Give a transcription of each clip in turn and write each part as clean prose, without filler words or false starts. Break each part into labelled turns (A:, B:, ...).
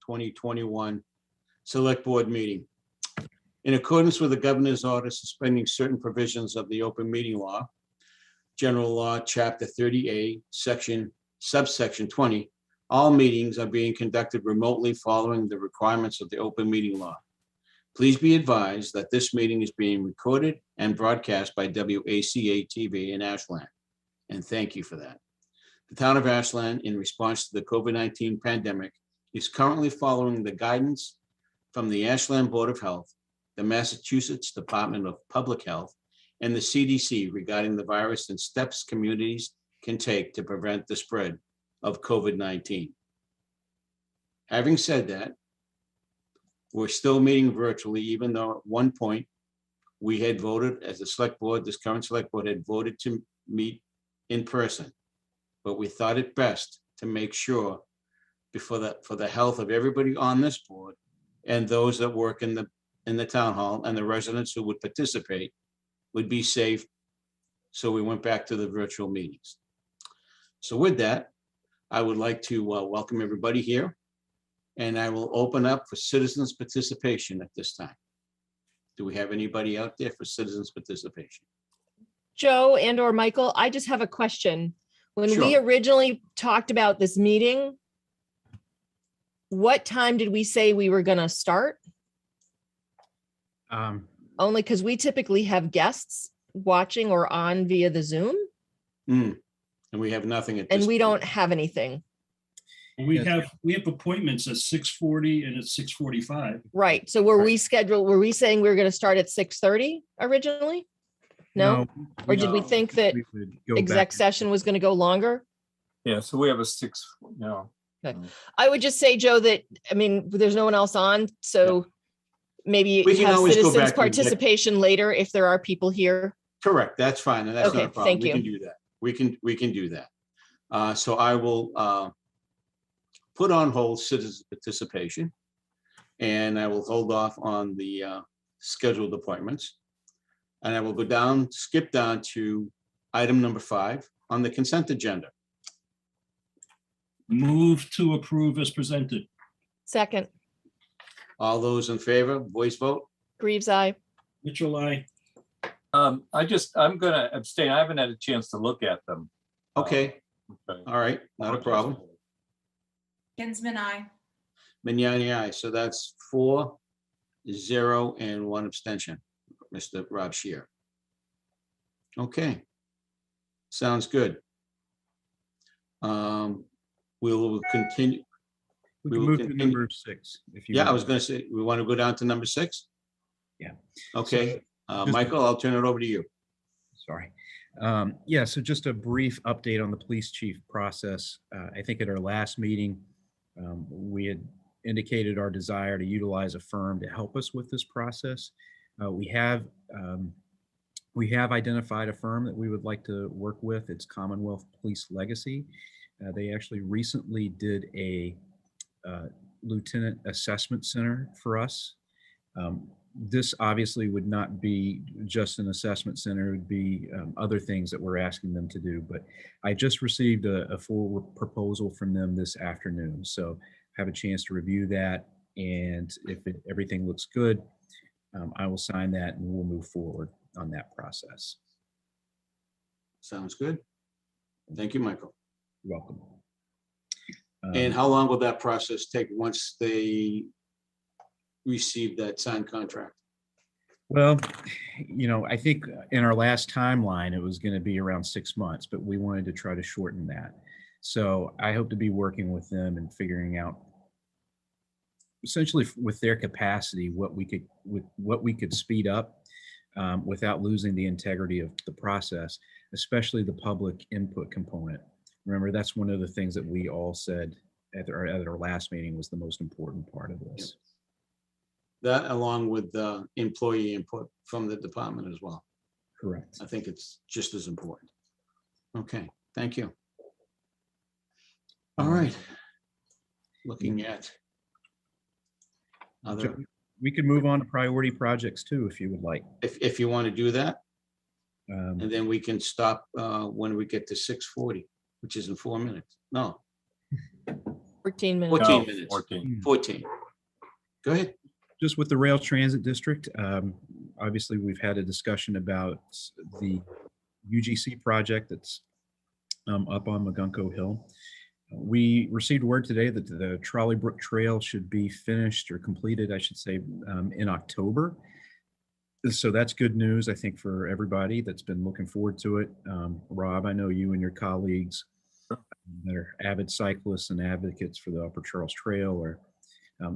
A: 2021 Select Board meeting. In accordance with the governor's order suspending certain provisions of the open meeting law, General Law, Chapter 30A, subsection 20, all meetings are being conducted remotely following the requirements of the open meeting law. Please be advised that this meeting is being recorded and broadcast by WACA-TV in Ashland, and thank you for that. The town of Ashland, in response to the COVID-19 pandemic, is currently following the guidance from the Ashland Board of Health, the Massachusetts Department of Public Health, and the CDC regarding the virus and steps communities can take to prevent the spread of COVID-19. Having said that, we're still meeting virtually, even though at one point we had voted as a select board, this current select board had voted to meet in person. But we thought it best to make sure for the health of everybody on this board and those that work in the town hall and the residents who would participate would be safe. So we went back to the virtual meetings. So with that, I would like to welcome everybody here, and I will open up for citizens participation at this time. Do we have anybody out there for citizens participation?
B: Joe and or Michael, I just have a question. When we
A: Sure.
B: originally talked about this meeting, what time did we say we were going to start? Only because we typically have guests watching or on via the Zoom.
A: And we have nothing at this
B: And we
A: point.
B: don't have anything.
C: We have appointments at 6:40 and at 6:45.
B: Right. So were
A: Right.
B: we scheduled, were we saying we were going to start at 6:30 originally? No? Or did we
A: No.
B: think that
D: We would go
B: exec
D: back.
B: session was going to go longer?
E: Yeah, so we have a 6,
B: I would just say, Joe, that, I mean, there's no one else on, so maybe
A: We can
B: have
A: always go
B: citizens
A: back to exec-
B: participation later if there are people here.
A: Correct, that's fine, and that's not
B: Okay,
A: a problem.
B: thank
A: We can
B: you.
A: do that. We can do that. So I will put on hold citizen participation, and I will hold off on the scheduled appointments. And I will skip down to item number 5 on the consent agenda.
C: Move to approve as presented.
B: Second,
A: All those in favor, voice vote?
B: Greaves, aye.
C: Mitchell, I.
E: I'm gonna abstain. I haven't had a chance to look at them.
A: Okay,
E: Okay.
A: all right, not a problem.
F: Kinsman, I.
A: Vignani, aye. So that's 4, 0, and 1 abstention. Mr. Rob Shear. Okay. Sounds good. We will continue.
D: We
A: we
D: can
A: will
D: move to
A: continue.
D: number 6. If you
A: Yeah, I
D: would
A: was
D: like.
A: gonna say, we want to go down to number 6?
D: Yeah.
A: Okay,
D: just-
A: Michael, I'll turn it over to you.
D: Sorry. Yeah, so just a brief update on the police chief process. I think at our last meeting, we had indicated our desire to utilize a firm to help us with this process. We have identified a firm that we would like to work with. It's Commonwealth Police Legacy. They actually recently did a lieutenant assessment center for us. This obviously would not be just an assessment center, it would be other things that we're asking them to do. But I just received a full proposal from them this afternoon. So have a chance to review that. And if everything looks good, I will sign that and we'll move forward on that process.
A: Sounds good. Thank you, Michael.
D: You're welcome.
A: And how long will that process take once they receive that signed contract?
D: Well, I think in our last timeline, it was going to be around 6 months, but we wanted to try to shorten that. So I hope to be working with them and figuring out essentially with their capacity, what we could speed up without losing the integrity of the process, especially the public input component. Remember, that's one of the things that we all said at our last meeting was the most important part of this.
A: That along with the employee input from the department as well.
D: Correct.
A: I think it's just as important. Okay, thank you. All right. Looking at other,
D: We could move on to priority projects too, if you would like.
A: if you want to do that, and then we can stop when we get to 6:40, which is in 4 minutes. No,
B: 14 minutes.
A: 14
E: No,
A: minutes.
E: 14.
A: 14. Go ahead.
D: Just with the Rail Transit District, obviously, we've had a discussion about the UGC project that's up on Magunko Hill. We received word today that the Trolley Brook Trail should be finished or completed, I should say, in October. So that's good news, I think, for everybody that's been looking forward to it. Rob, I know you and your colleagues that are avid cyclists and advocates for the Upper Charles Trail are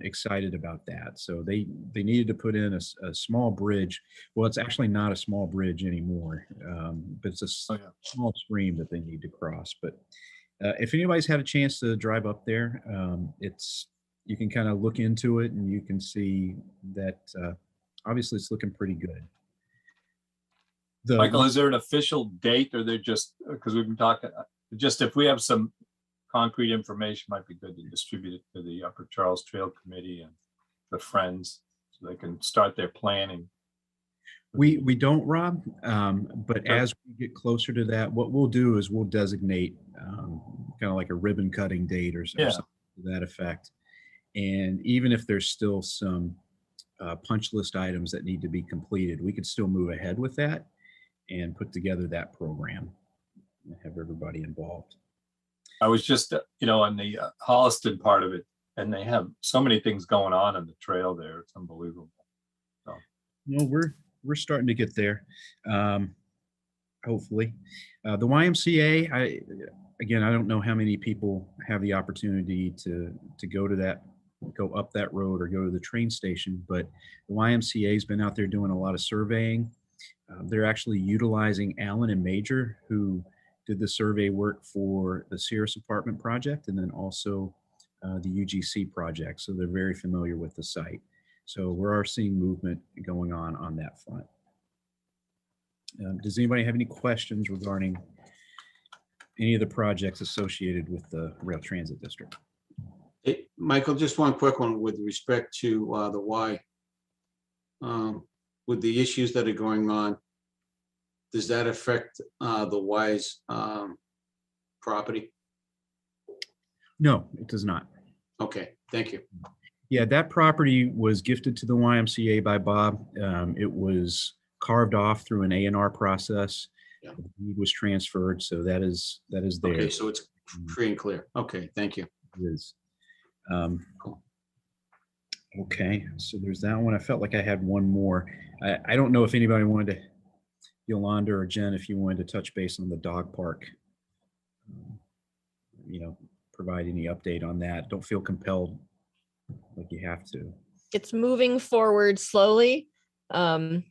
D: excited about that. So they needed to put in a small bridge. Well, it's actually not a small bridge anymore, but it's a small stream that they need to cross. But if anybody's had a chance to drive up there, you can kind of look into it and you can see that obviously it's looking pretty good.
E: Michael, is there an official date, or they're just, because we've been talking, just if we have some concrete information, might be good to distribute it to the Upper Charles Trail Committee and the Friends so they can start their planning.
D: We don't, Rob, but
E: Okay.
D: as we get closer to that, what we'll do is we'll designate kind of like a ribbon cutting date or something to that effect. And even if there's still some punch list items that need to be completed, we could still move ahead with that and put together that program and have everybody involved.
E: I was just, on the Holliston part of it, and they have so many things going on the trail there. It's unbelievable.
D: No, we're starting to get there. Hopefully, the YMCA. I don't know how many people have the opportunity to go up that road or go to the train station, but the YMCA has been out there doing a lot of surveying. They're actually utilizing Allen and Major, who did the survey work for the Sears Apartment project and then also the UGC project. So they're very familiar with the site. So we're seeing movement going on that front. Does anybody have any questions regarding any of the projects associated with the Rail Transit District?
A: Hey, Michael, just one quick one with respect to the Y. With the issues that are going on, does that affect the Y's property?
D: No, it does not.
A: Okay, thank you.
D: Yeah, that property was gifted to the YMCA by Bob. It was carved off through an A&R process.
A: Yeah.
D: The deed was transferred, so that is there.
A: Okay, so it's free and clear. Okay, thank you.
D: It is. Okay, so there's that one. I felt like I had one more. I don't know if anybody wanted to, Yolanda or Jen, if you wanted to touch base on the dog park. Provide any update on that. Don't feel compelled like you have to.
B: It's moving forward slowly. A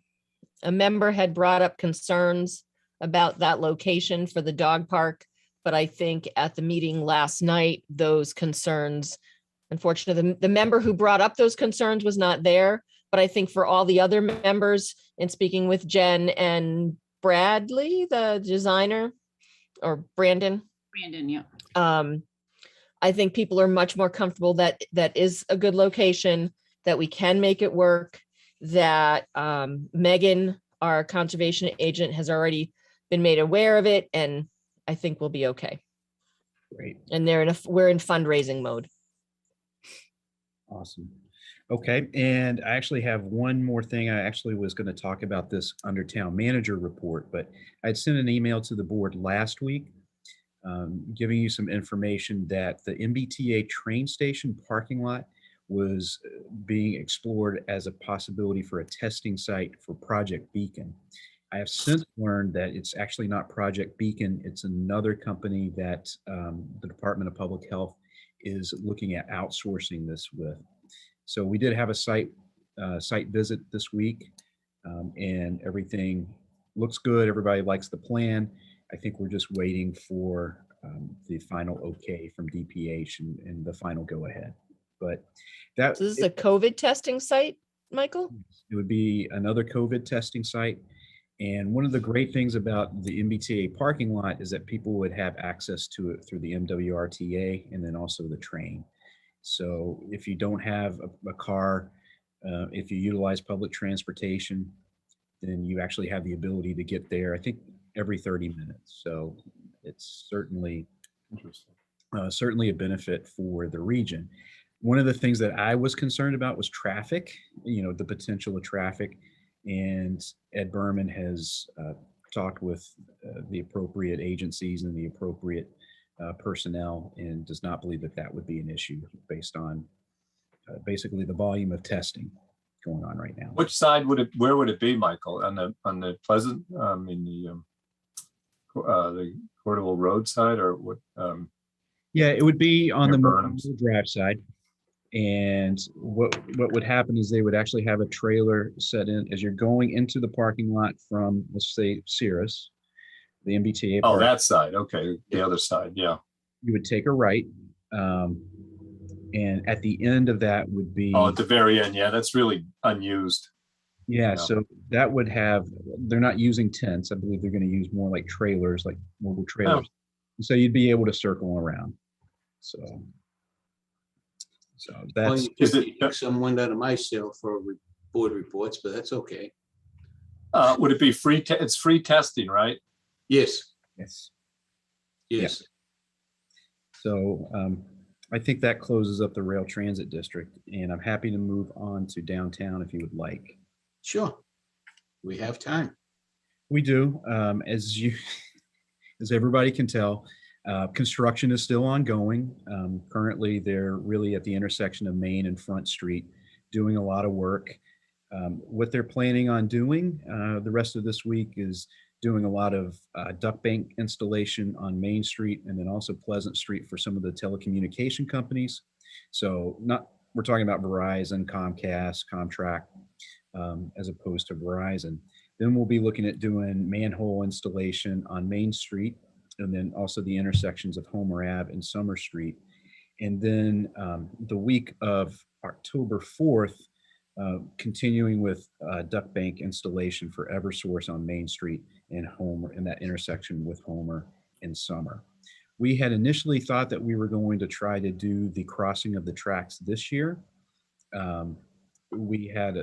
B: member had brought up concerns about that location for the dog park, but I think at the meeting last night, those concerns, unfortunately, the member who brought up those concerns was not there, but I think for all the other members, in speaking with Jen and Bradley, the designer, or Brandon,
F: yeah.
B: I think people are much more comfortable that that is a good location, that we can make it work, that Megan, our conservation agent, has already been made aware of it, and I think we'll be okay.
D: Great.
B: And we're in fundraising mode.
D: Awesome. Okay, and I actually have one more thing. I actually was going to talk about this under town manager report, but I'd sent an email to the board last week giving you some information that the MBTA train station parking lot was being explored as a possibility for a testing site for Project Beacon. I have since learned that it's actually not Project Beacon. It's another company that the Department of Public Health is looking at outsourcing this with. So we did have a site visit this week, and everything looks good. Everybody likes the plan. I think we're just waiting for the final okay from DPH and the final go ahead. But that
B: So this is a COVID testing site, Michael?
D: it would be another COVID testing site. And one of the great things about the MBTA parking lot is that people would have access to it through the MWRTA and then also the train. So if you don't have a car, if you utilize public transportation, then you actually have the ability to get there, I think, every 30 minutes. So it's certainly
E: Interesting.
D: certainly a benefit for the region. One of the things that I was concerned about was traffic, the potential of traffic. And Ed Berman has talked with the appropriate agencies and the appropriate personnel and does not believe that that would be an issue based on basically the volume of testing going on right now.
E: Which side where would it be, Michael? On the Pleasant, in the Portable Road side, or what?
D: Yeah, it would be on
E: Near
D: the
E: Burnham's.
D: Memorial Drive side. And what would happen is they would actually have a trailer set in as you're going into the parking lot from, let's say, Cirrus, the MBTA.
E: Oh,
D: park.
E: that side. Okay, the other side. Yeah.
D: You would take a right, and at the end of that would be.
E: Oh, at the very end. Yeah, that's really unused.
D: Yeah,
E: Yeah.
D: so that would have. They're not using tents. I believe they're going to use more like trailers, like mobile trailers. So you'd be able to circle around. So
A: Well,
D: that's.
A: you just took someone out of my cell for board reports, but that's okay.
E: Would it be free? It's free testing, right?
A: Yes,
D: Yes.
A: yes.
D: So I think that closes up the rail transit district, and I'm happy to move on to downtown if you would like.
A: Sure. We have time.
D: We do, as everybody can tell, construction is still ongoing. Currently, they're really at the intersection of Main and Front Street, doing a lot of work. What they're planning on doing the rest of this week is doing a lot of duct bank installation on Main Street and then also Pleasant Street for some of the telecommunication companies. So we're talking about Verizon, Comcast, Comtrack, as opposed to Verizon. Then we'll be looking at doing manhole installation on Main Street and then also the intersections of Homer Ave and Summer Street. And then the week of October 4th, continuing with duct bank installation for Eversource on Main Street and Homer, in that intersection with Homer and Summer. We had initially thought that we were going to try to do the crossing of the tracks this year. We had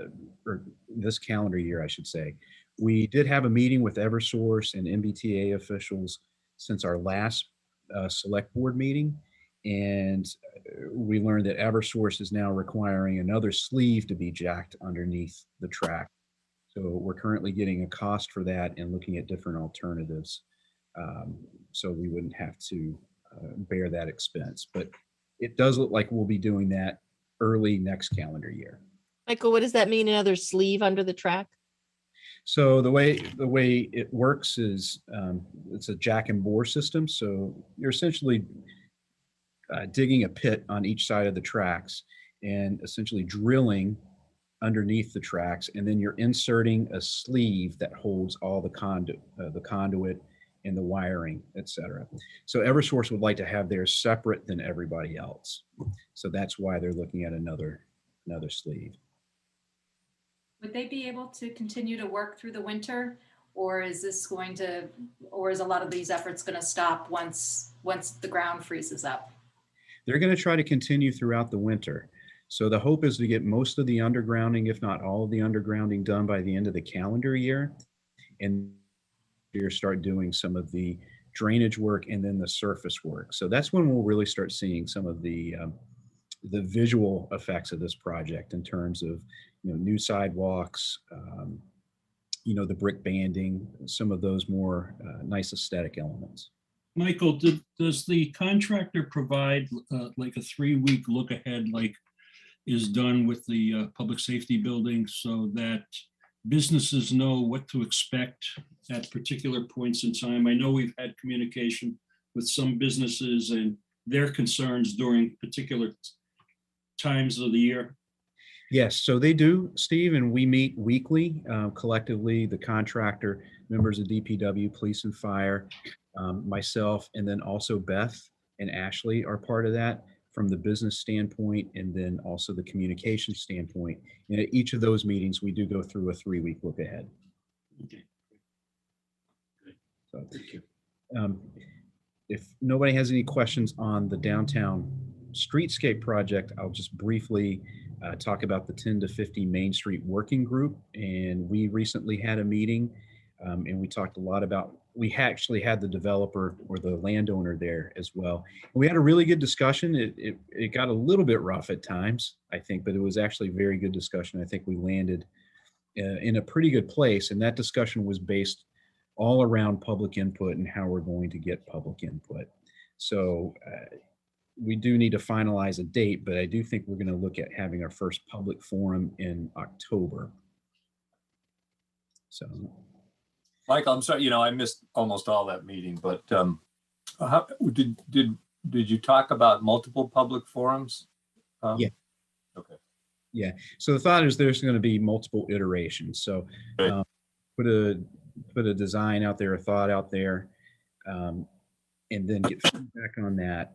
D: or this calendar year, I should say. We did have a meeting with Eversource and MBTA officials since our last select board meeting. And we learned that Eversource is now requiring another sleeve to be jacked underneath the track. So we're currently getting a cost for that and looking at different alternatives. So we wouldn't have to bear that expense. But it does look like we'll be doing that early next calendar year.
B: Michael, what does that mean? Another sleeve under the track?
D: So the way it works is it's a jack and bore system. So you're essentially digging a pit on each side of the tracks and essentially drilling underneath the tracks, and then you're inserting a sleeve that holds all the conduit and the wiring, etc. So Eversource would like to have theirs separate than everybody else. So that's why they're looking at another sleeve.
G: Would they be able to continue to work through the winter, or is a lot of these efforts going to stop once the ground freezes up?
D: They're going to try to continue throughout the winter. So the hope is to get most of the undergrounding, if not all of the undergrounding, done by the end of the calendar year, and start doing some of the drainage work and then the surface work. So that's when we'll really start seeing some of the visual effects of this project in terms of new sidewalks, the brick banding, some of those more nice aesthetic elements.
C: Michael, does the contractor provide like a 3-week look ahead, like is done with the public safety building, so that businesses know what to expect at particular points in time? I know we've had communication with some businesses and their concerns during particular times of the year.
D: Yes, so they do, Steve, and we meet weekly collectively, the contractor, members of DPW, police and fire, myself, and then also Beth and Ashley are part of that from the business standpoint, and then also the communication standpoint. And at each of those meetings, we do go through a 3-week look ahead.
C: Okay.
D: So,
A: Thank you.
D: if nobody has any questions on the downtown streetscape project, I'll just briefly talk about the 10 to 50 Main Street Working Group. And we recently had a meeting And we talked a lot about, we actually had the developer or the landowner there as well. We had a really good discussion. It got a little bit rough at times, I think, but it was actually a very good discussion. I think we landed in a pretty good place. And that discussion was based all around public input and how we're going to get public input. So we do need to finalize a date, but I do think we're going to look at having our first public forum in October. So.
E: Michael, I'm sorry, I missed almost all that meeting, but how, did you talk about multiple public forums?
D: Yeah.
E: Okay.
D: Yeah. So the thought is there's going to be multiple iterations. So
E: Okay.
D: put a design out there, a thought out there, and then get feedback on that.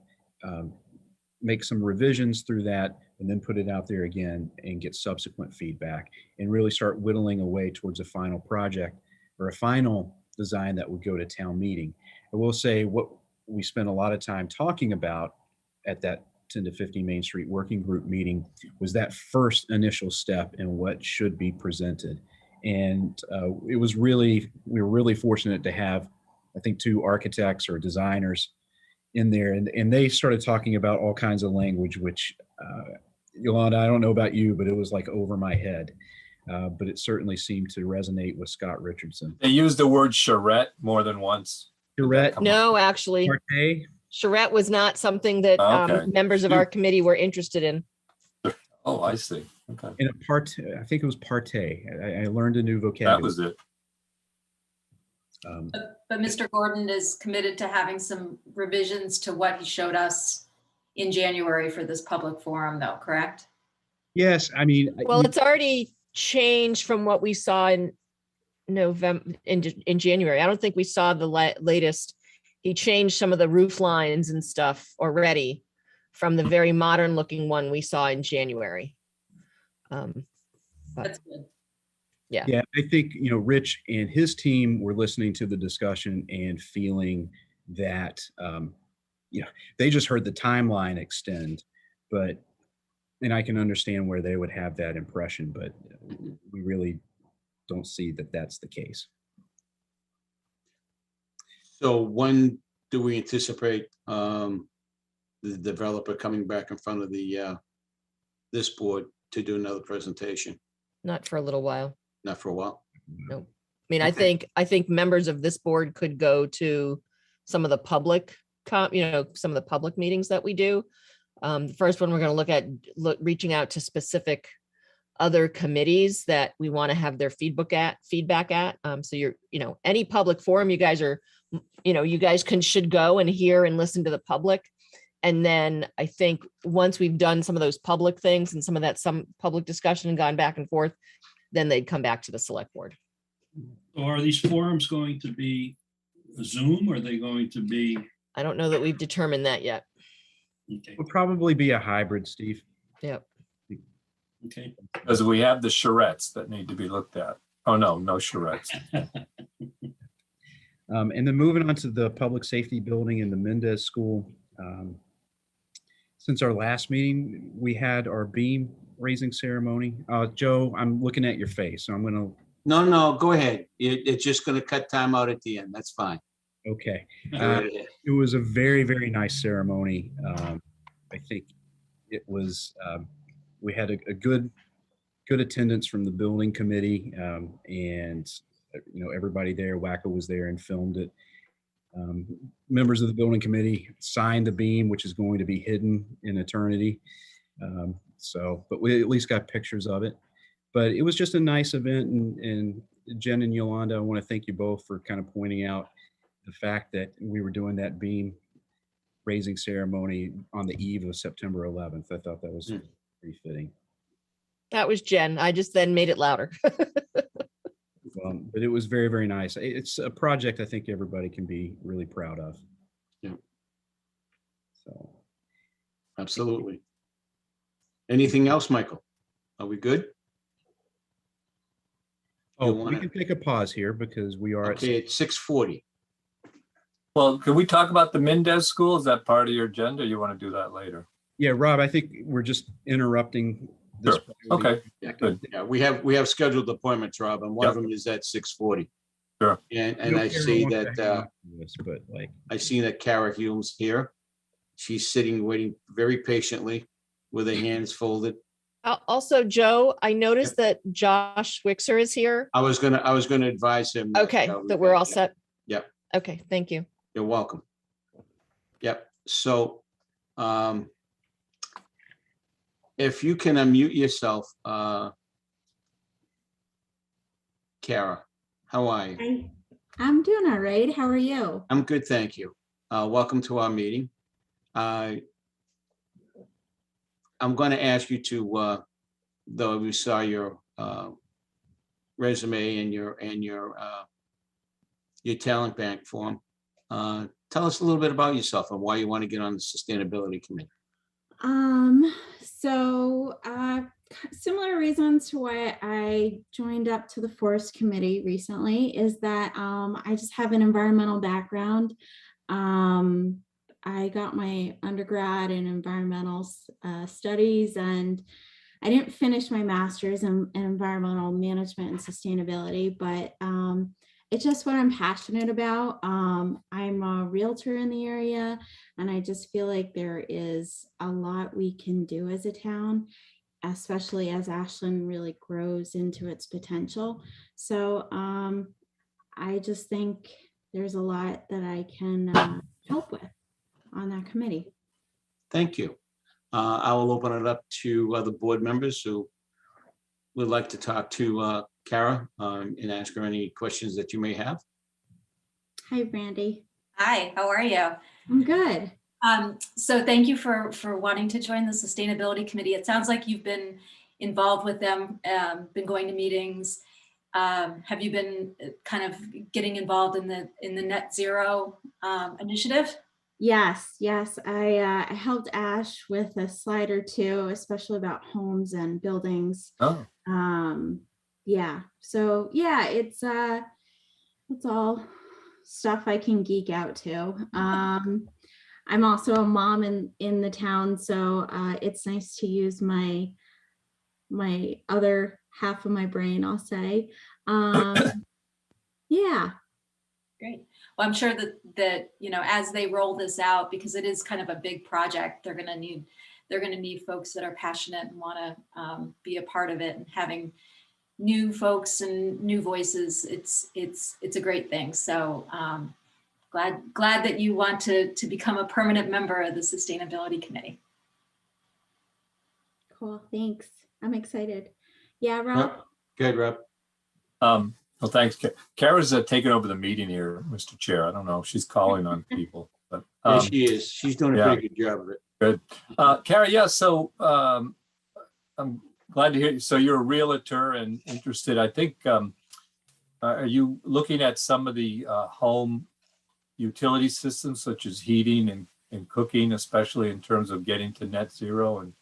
D: Make some revisions through that, and then put it out there again and get subsequent feedback, and really start whittling away towards a final project or a final design that would go to town meeting. I will say what we spent a lot of time talking about at that 10 to 50 Main Street working group meeting was that first initial step in what should be presented. And we were really fortunate to have, I think, 2 architects or designers in there, and they started talking about all kinds of language, which Yolanda, I don't know about you, but it was like over my head. But it certainly seemed to resonate with Scott Richardson.
E: They used the word charrette more than once.
D: Charrette,
B: No, actually,
D: parquet.
B: charrette was not something that
E: Okay.
B: members of our committee were interested in.
E: Oh, I see. Okay.
D: In a part, I think it was partay. I learned a new vocabulary.
E: That was it.
G: But Mr. Gordon is committed to having some revisions to what he showed us in January for this public forum, though, correct?
D: Yes, I mean,
B: Well, it's already changed from what we saw in November, in January. I don't think we saw the latest. He changed some of the roof lines and stuff already from the very modern looking one we saw in January.
G: That's good.
D: yeah, I think, Rich and his team were listening to the discussion and feeling that, they just heard the timeline extend, and I can understand where they would have that impression, but we really don't see that that's the case.
A: So when do we anticipate the developer coming back in front of this board to do another presentation?
B: Not for a little while.
A: Not for a while?
B: No. I mean, I think members of this board could go to some of the public, some of the public meetings that we do. The first one we're going to look at reaching out to specific other committees that we want to have their feedback at. So any public forum you guys should go and hear and listen to the public. And then I think once we've done some of those public things and some public discussion and gone back and forth, then they'd come back to the select board.
C: So are these forums going to be Zoom, or are they going to be?
B: I don't know that we've determined that yet.
C: Okay.
D: Would probably be a hybrid, Steve.
B: Yep.
C: Okay.
E: Because we have the charrettes that need to be looked at. Oh, no charrettes.
D: And then moving on to the public safety building in the Mendez School. Since our last meeting, we had our beam raising ceremony. Joe, I'm looking at your face, so I'm going to.
A: No, go ahead. It's just going to cut time out at the end. That's fine.
D: Okay. It was a very, very nice ceremony. I think it was, we had a good attendance from the building committee, and everybody there. WACA was there and filmed it. Members of the building committee signed the beam, which is going to be hidden in eternity. But we at least got pictures of it. But it was just a nice event, and Jen and Yolanda, I want to thank you both for kind of pointing out the fact that we were doing that beam raising ceremony on the eve of September 11th. I thought that was pretty fitting.
B: That was Jen. I just then made it louder.
D: But it was very, very nice. It's a project I think everybody can be really proud of.
A: Yeah.
D: So.
A: Absolutely. Anything else, Michael? Are we good?
D: Oh, we can take a pause here because we are
A: Okay, it's 6:40.
E: Well, can we talk about the Mendez School? Is that part of your agenda? Or you want to do that later?
D: Yeah, Rob, I think we're just interrupting this.
E: Sure. Okay.
A: Yeah,
E: Good.
A: Yeah, we have scheduled appointments, Rob, and one of them is at 6:40.
E: Sure.
A: And
D: know
A: I
D: Kara
A: see
D: wants to
A: that,
D: hang on to this, but like,
A: I see that Kara Hume's here. She's sitting, waiting very patiently with her hands folded.
B: Also, Joe, I noticed that Josh Wixer is here.
A: I was gonna advise him.
B: Okay, that we're all set.
A: Yep.
B: Okay, thank you.
A: You're welcome. Yep, so, if you can unmute yourself, Kara, how are you?
H: I'm doing all right. How are you?
A: I'm good, thank you. Welcome to our meeting. I'm going to ask you to, though we saw your resume and your talent bank form, tell us a little bit about yourself and why you want to get on the sustainability committee.
H: So similar reasons to why I joined up to the Forest Committee recently is that I just have an environmental background. I got my undergrad in environmental studies, and I didn't finish my master's in environmental management and sustainability, but it's just what I'm passionate about. I'm a realtor in the area, and I just feel like there is a lot we can do as a town, especially as Ashland really grows into its potential. So I just think there's a lot that I can help with on that committee.
A: Thank you. I will open it up to other board members who would like to talk to Kara and ask her any questions that you may have.
H: Hi, Brandy.
G: Hi, how are you?
H: I'm good.
G: So thank you for wanting to join the Sustainability Committee. It sounds like you've been involved with them, been going to meetings. Have you been kind of getting involved in the net zero initiative?
H: Yes. I helped Ash with a slide or two, especially about homes and buildings.
E: Oh,
H: Yeah. So yeah, it's all stuff I can geek out to. I'm also a mom in the town, so it's nice to use my other half of my brain, I'll say. Yeah.
G: Great. Well, I'm sure that as they roll this out, because it is kind of a big project, they're going to need folks that are passionate and want to be a part of it, and having new folks and new voices. It's a great thing. So glad that you want to become a permanent member of the Sustainability Committee.
H: Cool. Thanks. I'm excited. Yeah, Rob.
A: Good, Rob.
E: well, thanks. Kara's taking over the meeting here, Mr. Chair. I don't know if she's calling on people, but
A: Yeah, she is. She's doing a
E: yeah.
A: pretty good job of it.
E: Good. Kara, yeah, so I'm glad to hear you. So you're a realtor and interested, I think, are you looking at some of the home utility systems such as heating and cooking, especially in terms of getting to net zero? And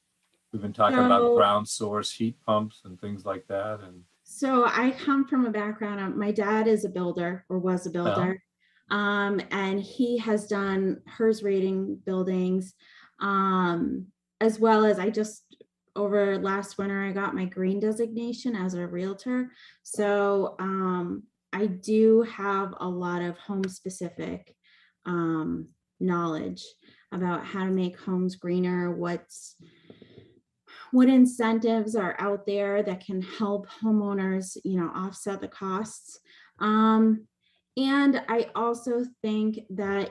E: we've been talking about ground source heat pumps and things like that. And
H: so I come from a background of, my dad is a builder, or was a builder. And he has done HERS rating buildings, as well as over last winter, I got my green designation as a realtor. So I do have a lot of home specific knowledge about how to make homes greener, what incentives are out there that can help homeowners, offset the costs. And I also think that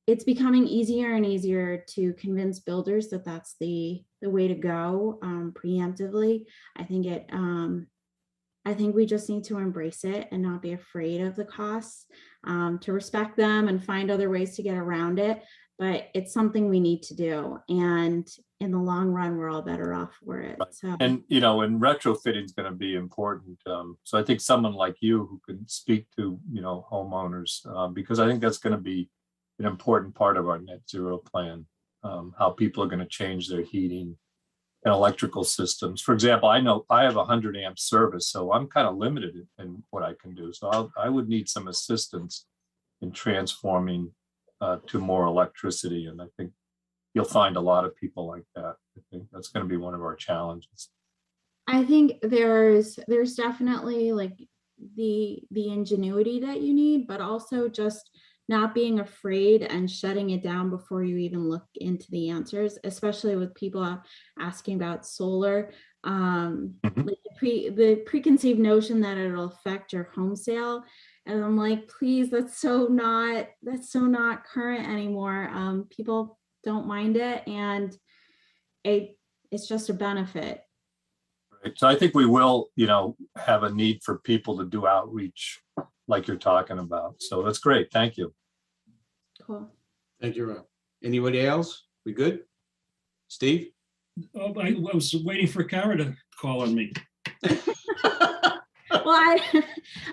H: it's becoming easier and easier to convince builders that that's the way to go preemptively. I think we just need to embrace it and not be afraid of the costs, to respect them and find other ways to get around it. But it's something we need to do. And in the long run, we're all better off for it.
E: right.
H: So,
E: and retrofitting is going to be important. So I think someone like you who can speak to, homeowners, because I think that's going to be an important part of our net zero plan, how people are going to change their heating and electrical systems. For example, I know I have 100 amp service, so I'm kind of limited in what I can do. So I would need some assistance in transforming to more electricity. And I think you'll find a lot of people like that. I think that's going to be one of our challenges.
H: I think there's definitely the ingenuity that you need, but also just not being afraid and shutting it down before you even look into the answers, especially with people asking about solar. Like the preconceived notion that it'll affect your home sale. And I'm like, please, that's so not current anymore. People don't mind it, and it's just a benefit.
E: Right. So I think we will, have a need for people to do outreach like you're talking about. So that's great. Thank you.
H: Cool.
A: Thank you, Rob. Anybody else? We good? Steve?
C: Oh, I was waiting for Kara to call on me.
H: Well,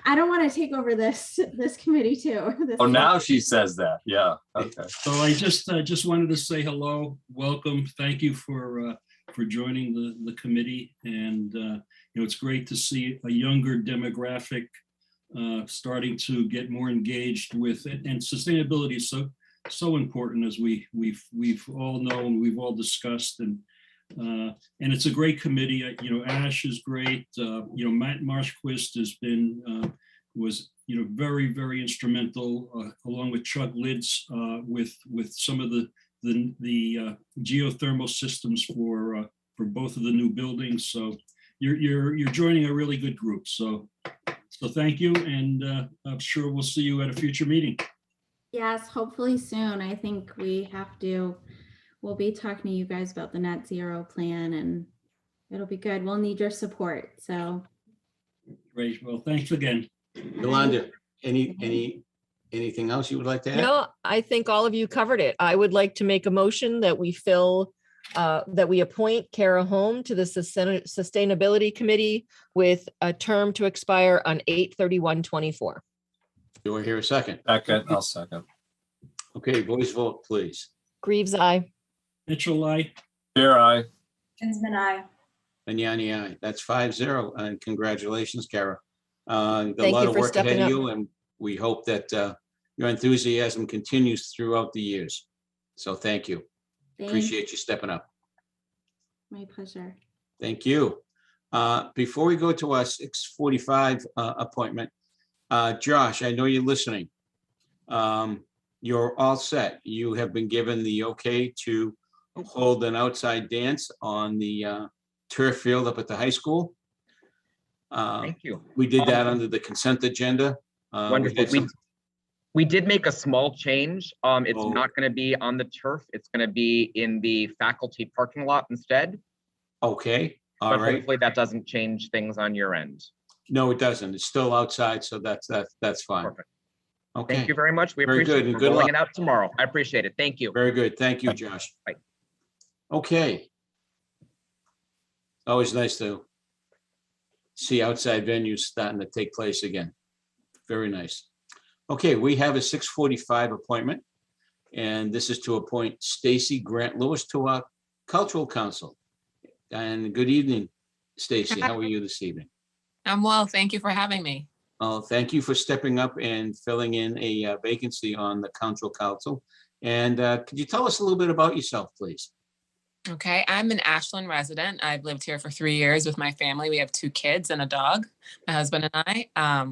H: I don't want to take over this committee too.
E: Oh, now she says that. Yeah. Okay.
C: So I just wanted to say hello, welcome. Thank you for joining the committee. And, it's great to see a younger demographic starting to get more engaged with it. And sustainability is so important, as we've all known, we've all discussed, and it's a great committee. Ash is great. Matt Marshquist was very, very instrumental, along with Chuck Lids, with some of the geothermal systems for both of the new buildings. So you're joining a really good group. So thank you, and I'm sure we'll see you at a future meeting.
H: Yes, hopefully soon. I think we'll be talking to you guys about the net zero plan, and it'll be good. We'll need your support. So
C: Great. Well, thanks again.
A: Yolanda, anything else you would like to add?
B: No, I think all of you covered it. I would like to make a motion that we appoint Kara Holm to the Sustainability Committee with a term to expire on 8/31/24.
A: Do I hear a second?
E: Second, I'll second.
A: Okay, voice vote, please.
B: Greaves, aye.
C: Mitchell, I.
E: Here, I.
G: Kinsman, aye.
A: Vignani, aye. That's 5-0. And congratulations, Kara. A
B: Thank
A: lot
B: you
A: of
B: for
A: work ahead
B: stepping
A: of
B: up.
A: you, and we hope that your enthusiasm continues throughout the years. So thank you.
H: thanks.
A: Appreciate you stepping up.
H: My pleasure.
A: Thank you. Before we go to our 6:45 appointment, Josh, I know you're listening. You're all set. You have been given the okay to hold an outside dance on the turf field up at the high school.
I: Thank you.
A: We did that under the consent agenda.
I: Wonderful. We did make a small change. It's
A: Oh.
I: not going to be on the turf. It's going to be in the faculty parking lot instead.
A: Okay, all
I: But
A: right.
I: hopefully that doesn't change things on your end.
A: No, it doesn't. It's still outside, so that's fine.
I: Perfect.
A: Okay,
I: Thank you very much. We
A: Very
I: appreciate
A: good, and
I: it.
A: good
I: We're rolling
A: luck.
I: it out tomorrow. I appreciate it. Thank you.
A: very good. Thank you, Josh.
I: Bye.
A: Okay. Always nice to see outside venues starting to take place again. Very nice. Okay, we have a 6:45 appointment, and this is to appoint Stacy Grant Lewis to our Cultural Council. And good evening, Stacy. How are you this evening?
J: I'm well, thank you for having me.
A: Thank you for stepping up and filling in a vacancy on the Cultural Council. And could you tell us a little bit about yourself, please?
J: Okay, I'm an Ashland resident. I've lived here for 3 years with my family. We have 2 kids and a dog, my husband and I.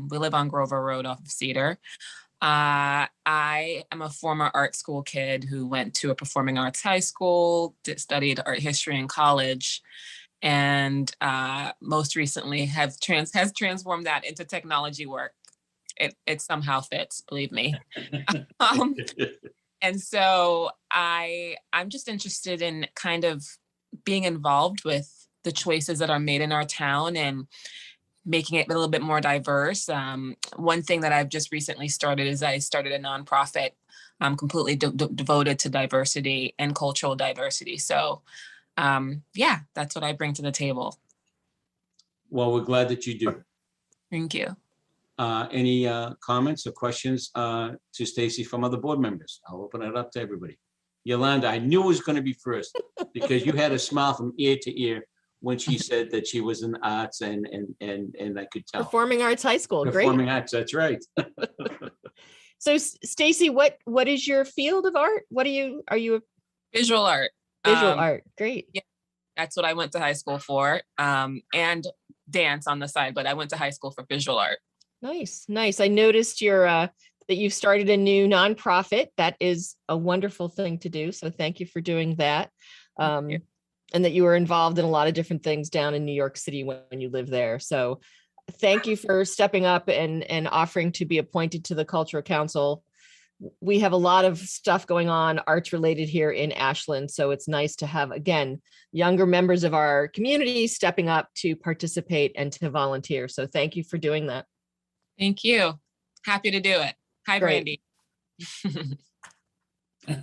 J: We live on Grover Road off of Cedar. I am a former art school kid who went to a performing arts high school, studied art history in college, and most recently has transformed that into technology work. It somehow fits, believe me. And so I'm just interested in kind of being involved with the choices that are made in our town and making it a little bit more diverse. One thing that I've just recently started is I started a nonprofit completely devoted to diversity and cultural diversity. So yeah, that's what I bring to the table.
A: Well, we're glad that you do.
J: Thank you.
A: Any comments or questions to Stacy from other board members? I'll open it up to everybody. Yolanda, I knew it was going to be first because you had a smile from ear to ear when she said that she was in arts, and I could tell.
B: Performing Arts High School, great.
A: Performing arts, that's right.
B: So Stacy, what is your field of art? Are you a
J: Visual art.
B: visual art? Great.
J: Yeah, that's what I went to high school for, and dance on the side, but I went to high school for visual art.
B: Nice, nice. I noticed that you've started a new nonprofit. That is a wonderful thing to do. So thank you for doing that.
J: you.
B: And that you were involved in a lot of different things down in New York City when you live there. So thank you for stepping up and offering to be appointed to the Cultural Council. We have a lot of stuff going on arts related here in Ashland. So it's nice to have, again, younger members of our community stepping up to participate and to volunteer. So thank you for doing that.
J: Thank you. Happy to do it. Hi,
B: Great.
J: Brandy.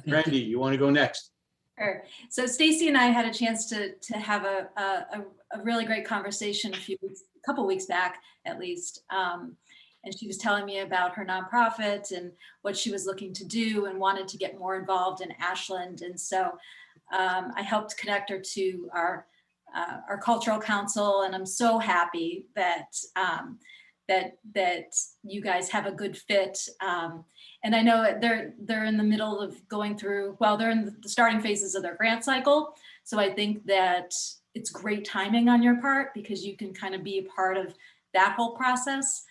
A: Randy, you want to go next?
G: Sure. So Stacy and I had a chance to have a really great conversation a couple weeks back, at least. And she was telling me about her nonprofit and what she was looking to do and wanted to get more involved in Ashland. And so I helped connect her to our cultural council, and I'm so happy that that you guys have a good fit. And I know they're in the middle of going through, well, they're in the starting phases of their grant cycle. So I think that it's great timing on your part because you can kind of be a part of that whole process.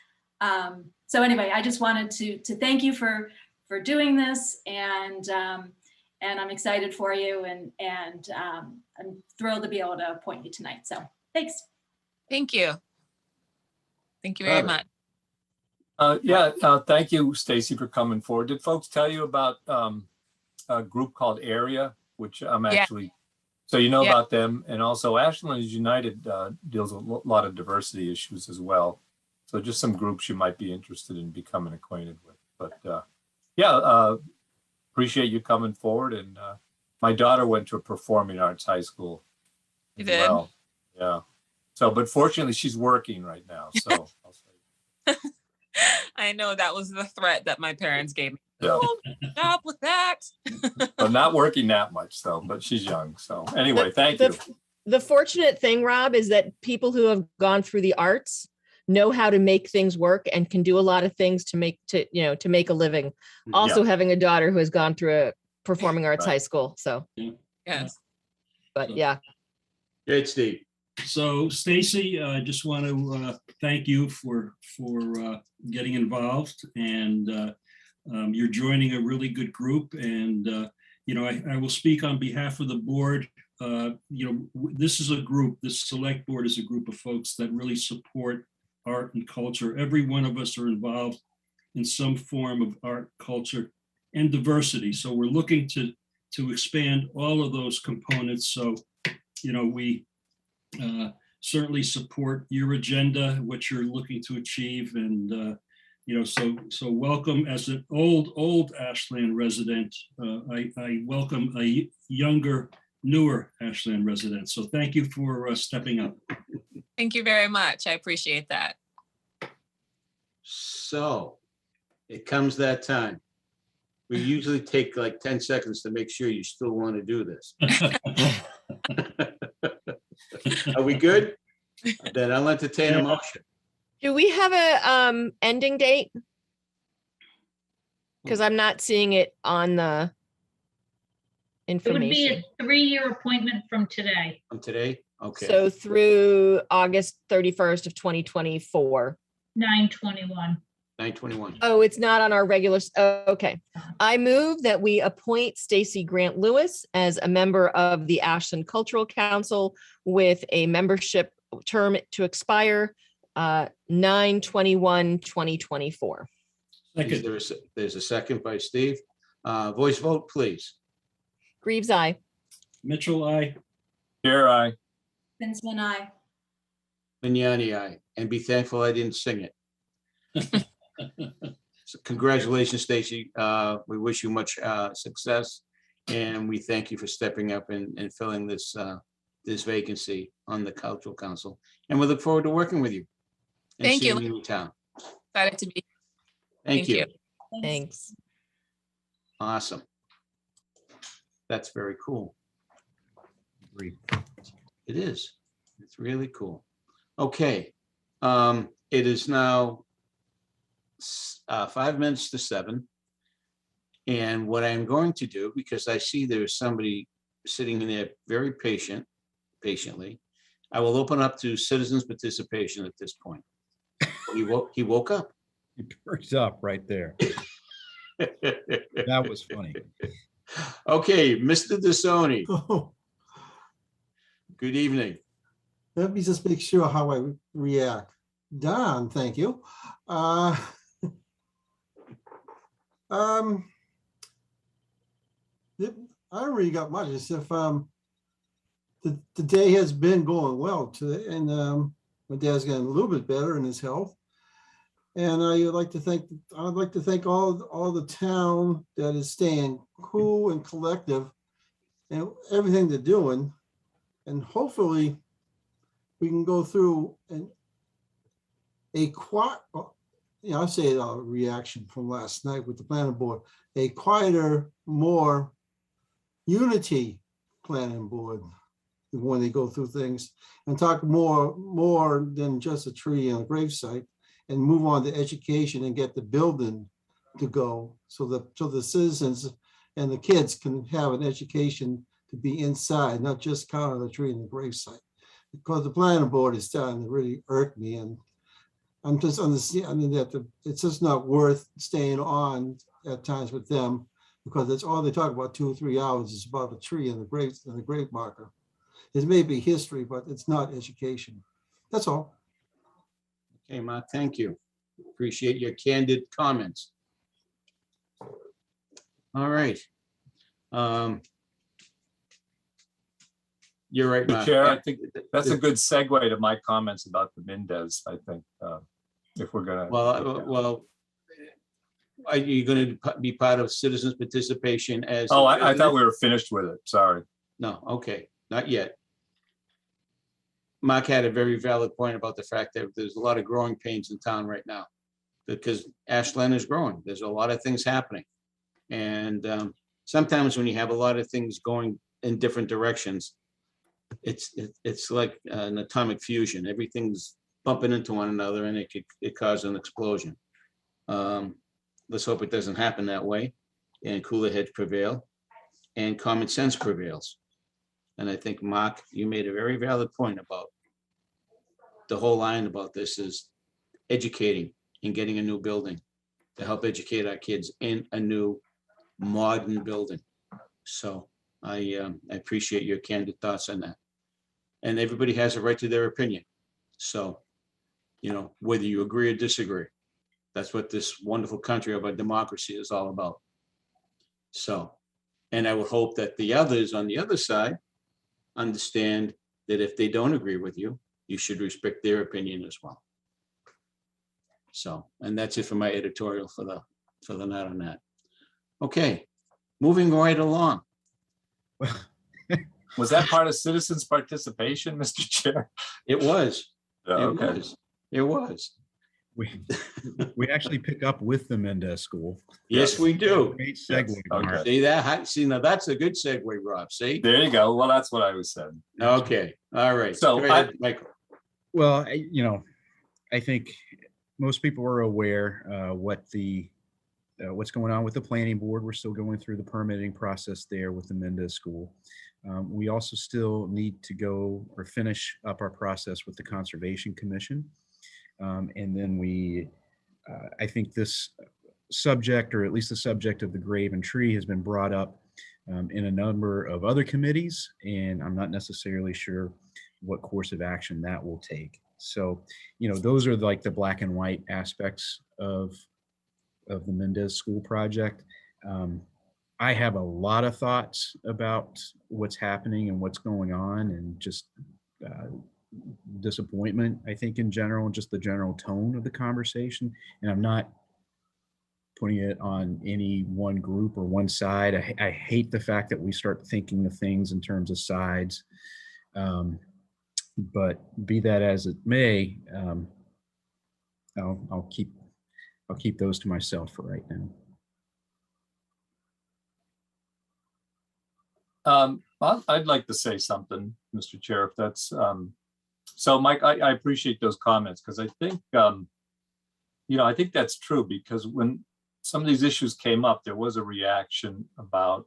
G: So anyway, I just wanted to thank you for doing this, and I'm excited for you, and I'm thrilled to be able to appoint you tonight. So thanks.
J: Thank you. Thank you very much.
E: Thank you, Stacy, for coming forward. Did folks tell you about a group called Area, which I'm actually, so you know about them, and also Ashland is United deals with a lot of diversity issues as well. So just some groups you might be interested in becoming acquainted with. But appreciate you coming forward. And my daughter went to a performing arts high school.
J: You
E: as
J: did?
E: well. Yeah. So, but fortunately, she's working right now. So I'll say.
J: I know that was the threat that my parents gave me.
E: Yeah.
J: Oh, stop with that.
E: But not working that much, though. But she's young. So anyway, thank you.
B: The fortunate thing, Rob, is that people who have gone through the arts know how to make things work and can do a lot of things to make a living. Also having a daughter who has gone through a performing arts high school. So
J: Yes.
B: but yeah.
A: Great, Steve.
C: So Stacy, I just want to thank you for getting involved, and you're joining a really good group. And I will speak on behalf of the board. This is a group. This select board is a group of folks that really support art and culture. Every one of us are involved in some form of art, culture, and diversity. So we're looking to expand all of those components. So we certainly support your agenda, what you're looking to achieve, and so welcome. As an old Ashland resident, I welcome a younger, newer Ashland resident. So thank you for stepping up.
J: Thank you very much. I appreciate that.
A: So it comes that time. We usually take like 10 seconds to make sure you still want to do this. Are we good? Then I'll entertain a motion.
B: Do we have a ending date? Because I'm not seeing it on the
F: It would be
B: information.
F: a 3-year appointment from today.
A: From today? Okay.
B: So through August 31st of 2024.
F: 9/21.
A: 9/21.
B: Oh, it's not on our regular, okay. I move that we appoint Stacy Grant Lewis as a member of the Ashland Cultural Council with a membership term to expire 9/21/2024.
A: There's a second by Steve. Voice vote, please.
B: Greaves, aye.
C: Mitchell, I.
E: Here I.
G: Vincent, I.
A: Vignani, aye. And be thankful I didn't sing it. So congratulations, Stacy. We wish you much success, and we thank you for stepping up and filling this vacancy on the Cultural Council. And we look forward to working with you. And
J: Thank you.
A: seeing you in town.
J: Excited to be.
A: Thank you.
B: Thanks.
A: Awesome. That's very cool.
D: Agreed.
A: It is. It's really cool. Okay. It is now 5 minutes to 7. And what I'm going to do, because I see there's somebody sitting in there very patiently, I will open up to citizens participation at this point. He woke up.
D: Perked up right there. That was funny.
A: Okay, Mr. Dersoni,
K: Oh,
A: good evening.
K: let me just make sure how I react. Don, thank you. I don't really got much. It's if the day has been going well today, and my dad's getting a little bit better in his health. And I'd like to thank all the town that is staying cool and collective and everything they're doing. And hopefully we can go through I'll say a reaction from last night with the planning board, a quieter, more unity planning board when they go through things and talk more than just a tree and a gravesite, and move on to education and get the building to go so the citizens and the kids can have an education to be inside, not just count on the tree and the gravesite. Because the planning board is starting to really irk me, and I'm just understanding that it's just not worth staying on at times with them, because that's all they talk about 2 or 3 hours is about a tree and the grave marker. It may be history, but it's not education. That's all.
A: Okay, Mark, thank you. Appreciate your candid comments. All right. You're right, Mark.
E: Chair, I think that's a good segue to my comments about the Mendez, I think, if we're gonna.
A: Well, are you going to be part of citizens' participation as?
E: Oh, I thought we were finished with it. Sorry.
A: No, okay, not yet. Mark had a very valid point about the fact that there's a lot of growing pains in town right now, because Ashland is growing. There's a lot of things happening. And sometimes when you have a lot of things going in different directions, it's like an atomic fusion. Everything's bumping into one another, and it could cause an explosion. Let's hope it doesn't happen that way, and cooler heads prevail and common sense prevails. And I think, Mark, you made a very valid point about the whole line about this is educating and getting a new building to help educate our kids in a new modern building. So I appreciate your candid thoughts on that. And everybody has a right to their opinion. So, whether you agree or disagree, that's what this wonderful country of our democracy is all about. So, and I would hope that the others on the other side understand that if they don't agree with you, you should respect their opinion as well. So, and that's it for my editorial for the night on that. Okay, moving right along.
E: Was that part of citizens' participation, Mr. Chair?
A: It was.
E: Okay.
A: It was.
D: We actually pick up with the Mendez School.
A: Yes, we do.
D: Great segue.
E: Yes.
D: Mark.
E: Okay.
A: See that? See, now that's a good segue, Rob. See?
E: There you go. Well, that's what I was saying.
A: Okay. All right.
E: So
A: Go ahead, Michael.
D: Well, I think most people are aware what's going on with the planning board. We're still going through the permitting process there with the Mendez School. We also still need to go or finish up our process with the Conservation Commission. And then I think this subject, or at least the subject of the grave and tree, has been brought up in a number of other committees, and I'm not necessarily sure what course of action that will take. So, those are like the black and white aspects of the Mendez School project. I have a lot of thoughts about what's happening and what's going on, and just disappointment, I think, in general, just the general tone of the conversation. And I'm not putting it on any one group or one side. I hate the fact that we start thinking of things in terms of sides. But be that as it may, I'll keep those to myself for right now.
E: I'd like to say something, Mr. Chair, if that's so. Mike, I appreciate those comments, because I think I think that's true, because when some of these issues came up, there was a reaction about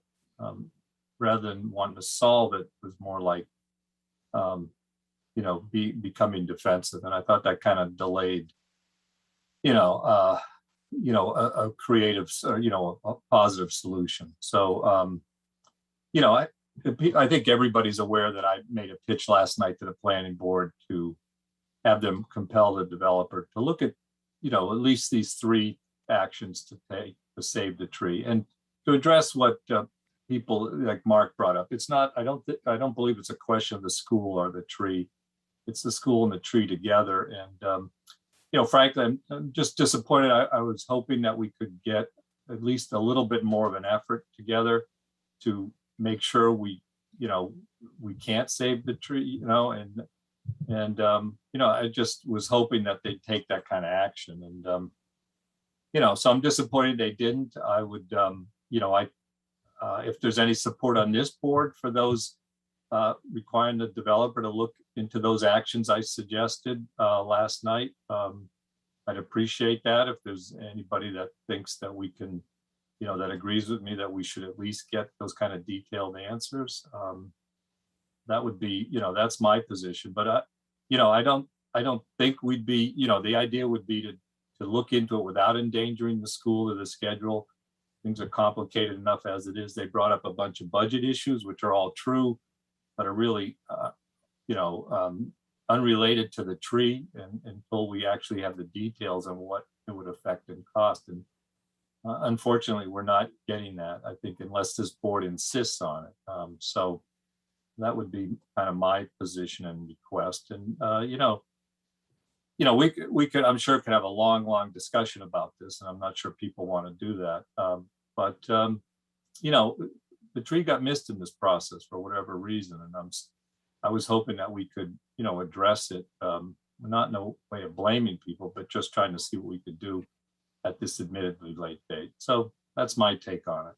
E: rather than wanting to solve it, was more like becoming defensive, and I thought that kind of delayed a creative, a positive solution. So, I think everybody's aware that I made a pitch last night to the planning board to have them compel the developer to look at, at least these 3 actions to take to save the tree and to address what people like Mark brought up. It's not, I don't believe it's a question of the school or the tree. It's the school and the tree together. And, frankly, I'm just disappointed. I was hoping that we could get at least a little bit more of an effort together to make sure we can't save the tree, and I just was hoping that they'd take that kind of action. And, so I'm disappointed they didn't. I would, if there's any support on this board for those requiring the developer to look into those actions I suggested last night, I'd appreciate that. If there's anybody that thinks that we can, that agrees with me that we should at least get those kind of detailed answers, that would be, that's my position. But I don't think we'd be, the idea would be to look into it without endangering the school or the schedule. Things are complicated enough as it is. They brought up a bunch of budget issues, which are all true, but are really, unrelated to the tree until we actually have the details on what it would affect and cost. And unfortunately, we're not getting that, I think, unless this board insists on it. So that would be kind of my position and request. And, we could, I'm sure, could have a long discussion about this, and I'm not sure people want to do that. But the tree got missed in this process for whatever reason. And I was hoping that we could, address it, not in a way of blaming people, but just trying to see what we could do at this admittedly late date. So that's my take on it.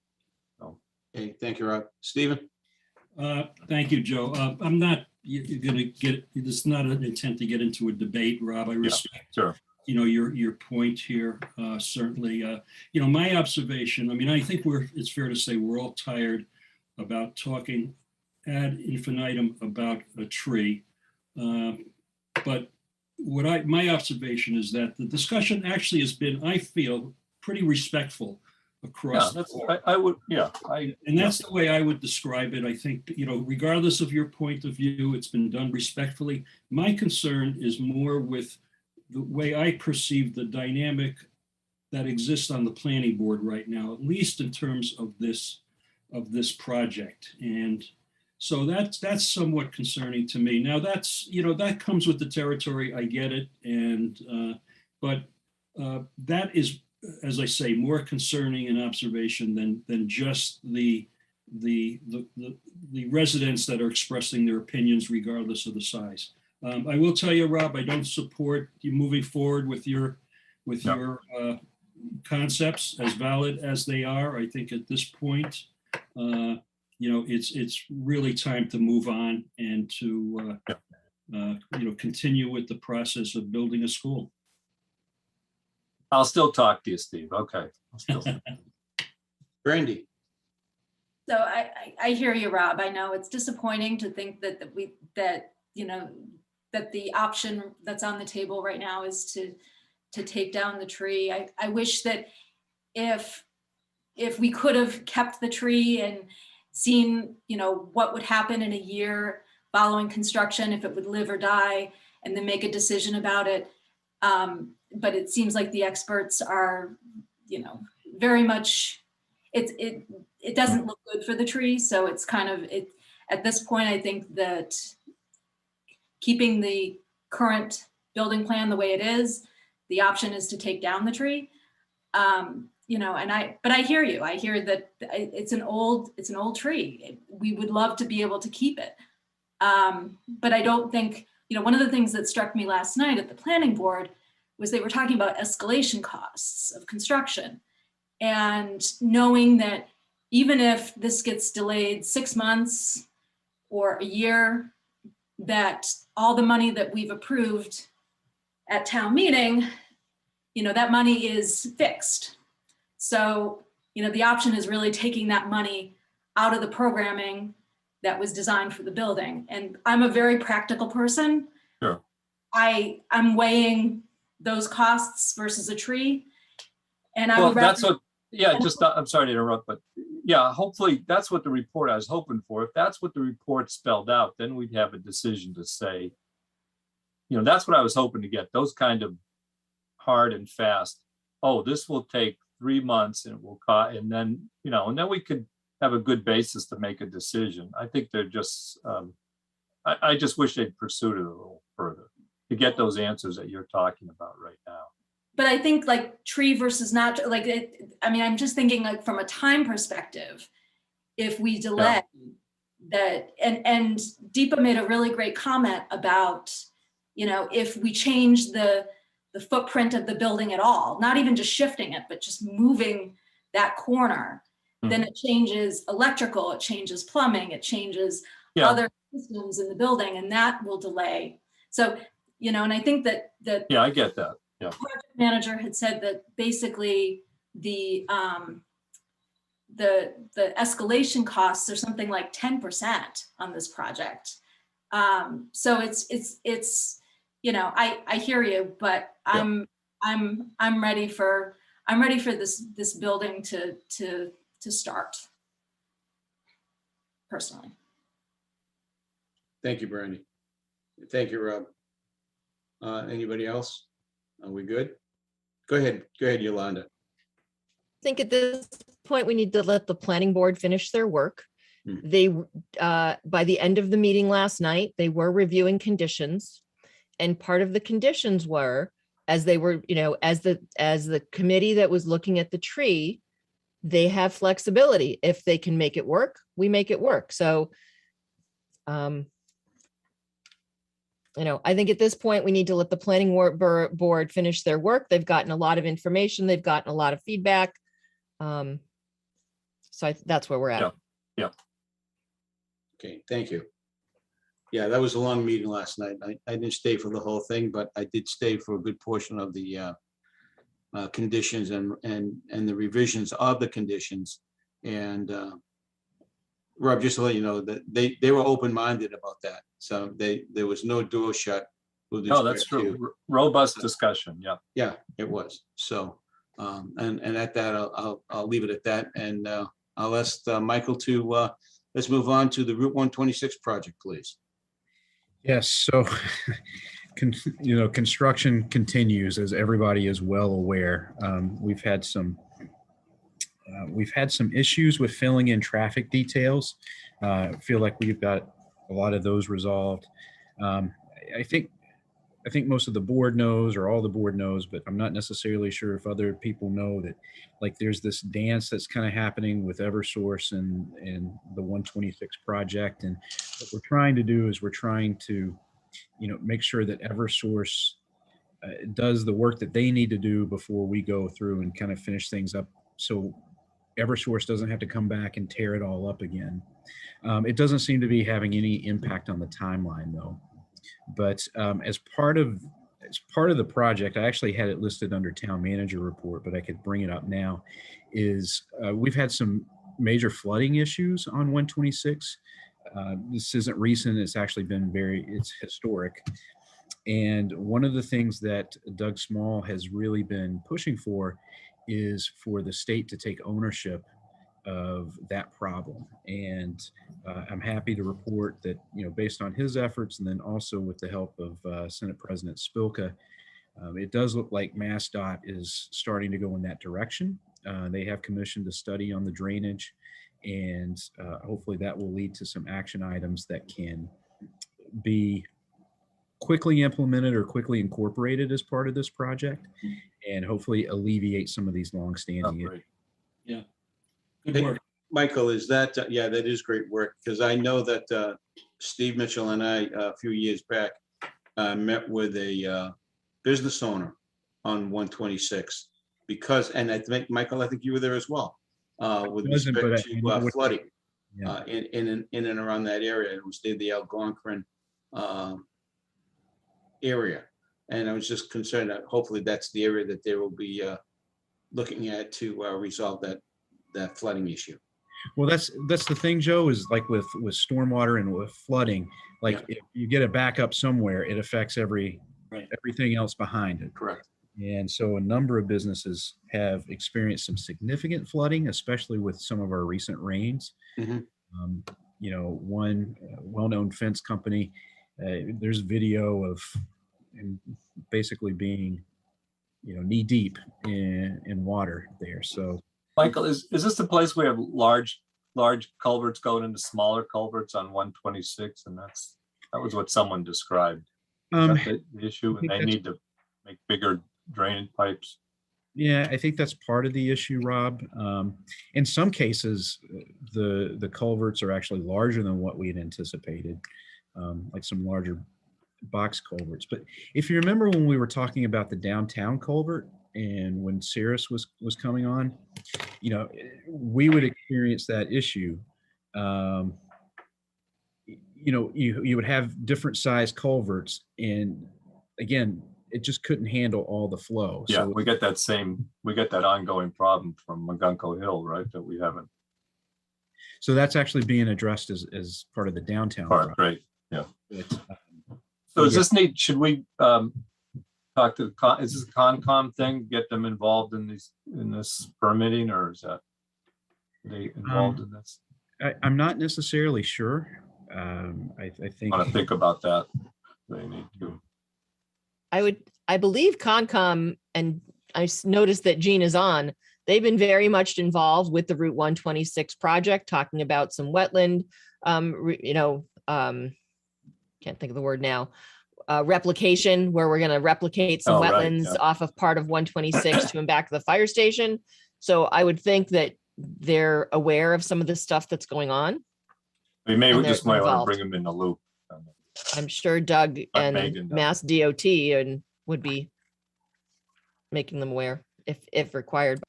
E: So.
A: Okay, thank you, Rob. Stephen?
C: Thank you, Joe. I'm not going to get, it's not an intent to get into a debate, Rob. I respect your point here, certainly. My observation, I think it's fair to say we're all tired about talking ad infinitum about a tree. But my observation is that the discussion actually has been, I feel, pretty respectful across.
E: Yeah,
C: that's the way I would describe it. I think, regardless of your point of view, it's been done respectfully. My concern is more with the way I perceive the dynamic that exists on the planning board right now, at least in terms of this project. And so that's somewhat concerning to me. Now that's, that comes with the territory. I get it. And, but that is, as I say, more concerning an observation than just the residents that are expressing their opinions regardless of the size. I will tell you, Rob, I don't support you moving forward with your concepts, as valid as they are. I think at this point, it's really time to move on and to continue with the process of building a school.
E: I'll still talk to you, Steve. Okay.
A: Brandy?
G: So I hear you, Rob. I know it's disappointing to think that that the option that's on the table right now is to take down the tree. I wish that if we could have kept the tree and seen, what would happen in a year following construction, if it would live or die, and then make a decision about it. But it seems like the experts are, very much, it doesn't look good for the tree. So it's kind of, at this point, I think that keeping the current building plan the way it is, the option is to take down the tree. But I hear you. I hear that it's an old tree. We would love to be able to keep it. But I don't think, one of the things that struck me last night at the planning board was they were talking about escalation costs of construction, and knowing that even if this gets delayed 6 months or a year, that all the money that we've approved at town meeting, that money is fixed. So, the option is really taking that money out of the programming that was designed for the building. And I'm a very practical person.
E: Sure.
G: I'm weighing those costs versus a tree. And I
E: Well,
G: would
E: that's
G: rather,
E: what, yeah, just, I'm sorry to interrupt, but yeah, hopefully that's what the report I was hoping for. If that's what the report spelled out, then we'd have a decision to say, you know, that's what I was hoping to get, those kind of hard and fast. Oh, this will take 3 months and it will cost, and then, you know, and then we could have a good basis to make a decision. I think they're just, I just wish they'd pursued it a little further to get those answers that you're talking about right now.
G: but I think like tree versus not, like, I mean, I'm just thinking like from a time perspective, if we delay that, and Deepa made a really great comment about, you know, if we change the footprint of the building at all, not even just shifting it, but just moving that corner, then it changes electrical, it changes plumbing, it changes other systems in the building, and that will delay. So, you know, and I think that
E: Yeah, I get that. Yeah.
G: project manager had said that basically the escalation costs are something like 10% on this project. So it's, you know, I hear you, but I'm ready for this building to start personally.
A: Thank you, Brandy. Thank you, Rob. Anybody else? Are we good? Go ahead, Yolanda.
B: I think at this point, we need to let the planning board finish their work. They, by the end of the meeting last night, they were reviewing conditions. And part of the conditions were, as they were, you know, as the committee that was looking at the tree, they have flexibility. If they can make it work, we make it work. So, you know, I think at this point, we need to let the planning board finish their work. They've gotten a lot of information. They've gotten a lot of feedback. So that's where we're at.
E: Yeah.
A: Okay, thank you. Yeah, that was a long meeting last night. I didn't stay for the whole thing, but I did stay for a good portion of the conditions and the revisions of the conditions. And Rob, just to let you know that they were open-minded about that. So there was no door shut.
E: No, that's true. Robust discussion. Yeah.
A: Yeah, it was. So, and at that, I'll leave it at that. And I'll ask Michael to, let's move on to the Route 126 project, please.
D: Yes, so, you know, construction continues, as everybody is well aware. We've had some issues with filling in traffic details. I feel like we've got a lot of those resolved. I think most of the board knows, or all the board knows, but I'm not necessarily sure if other people know that, like, there's this dance that's kind of happening with Eversource and the 126 project. And what we're trying to do is we're trying to, you know, make sure that Eversource does the work that they need to do before we go through and kind of finish things up. So Eversource doesn't have to come back and tear it all up again. It doesn't seem to be having any impact on the timeline, though. But as part of the project, I actually had it listed under town manager report, but I could bring it up now, is we've had some major flooding issues on 126. This isn't recent, it's actually been it's historic. And one of the things that Doug Small has really been pushing for is for the state to take ownership of that problem. And I'm happy to report that, you know, based on his efforts, and then also with the help of Senate President Spilka, it does look like MassDOT is starting to go in that direction. They have commissioned a study on the drainage, and hopefully that will lead to some action items that can be quickly implemented or quickly incorporated as part of this project, and hopefully alleviate some of these longstanding issues.
C: Yeah.
A: Hey,
C: Good work.
A: Michael, is that, yeah, that is great work, because I know that Steve Mitchell and I, a few years back, met with a business owner on 126 because, and I think, Michael, I think you were there as well, with respect to flooding in and around that area. It was the Algonquin area. And I was just concerned that hopefully that's the area that they will be looking at to resolve that flooding issue.
D: Well, that's the thing, Joe, is like with stormwater and with flooding, like if you get a backup somewhere, it affects everything else behind it.
A: Correct.
D: And so a number of businesses have experienced some significant flooding, especially with some of our recent rains.
A: Mhm.
D: You know, one well-known fence company, there's video of him basically being, you know, knee deep in water there. So
E: Michael, is this the place we have large culverts going into smaller culverts on 126? And that was what someone described. Is that the issue? And they need to make bigger drainage pipes?
D: yeah, I think that's part of the issue, Rob. In some cases, the culverts are actually larger than what we had anticipated, like some larger box culverts. But if you remember when we were talking about the downtown culvert and when Cirrus was coming on, you know, we would experience that issue. You know, you would have different size culverts, and again, it just couldn't handle all the flow.
E: Yeah,
D: So
E: we get that ongoing problem from Magunko Hill, right? That we haven't.
D: so that's actually being addressed as part of the downtown.
E: All right,
D: project.
E: great. Yeah.
D: But,
E: So is this need, should we talk to the is this a Concom thing, get them involved in this permitting, or is that, are they involved in this?
D: I'm not necessarily sure. I think
E: Want to think about that. They need to.
B: I believe Concom, and noticed that Gene is on, they've been very much involved with the Route 126 project, talking about some wetland, can't think of the word now, replication, where we're going to replicate some wetlands off of part of 126 to and back to the fire station. So I would think that they're aware of some of the stuff that's going on.
E: We may just might want to bring them in the loop.
B: I'm sure Doug and
E: Megan,
B: Mass DOT and would be making them aware if required.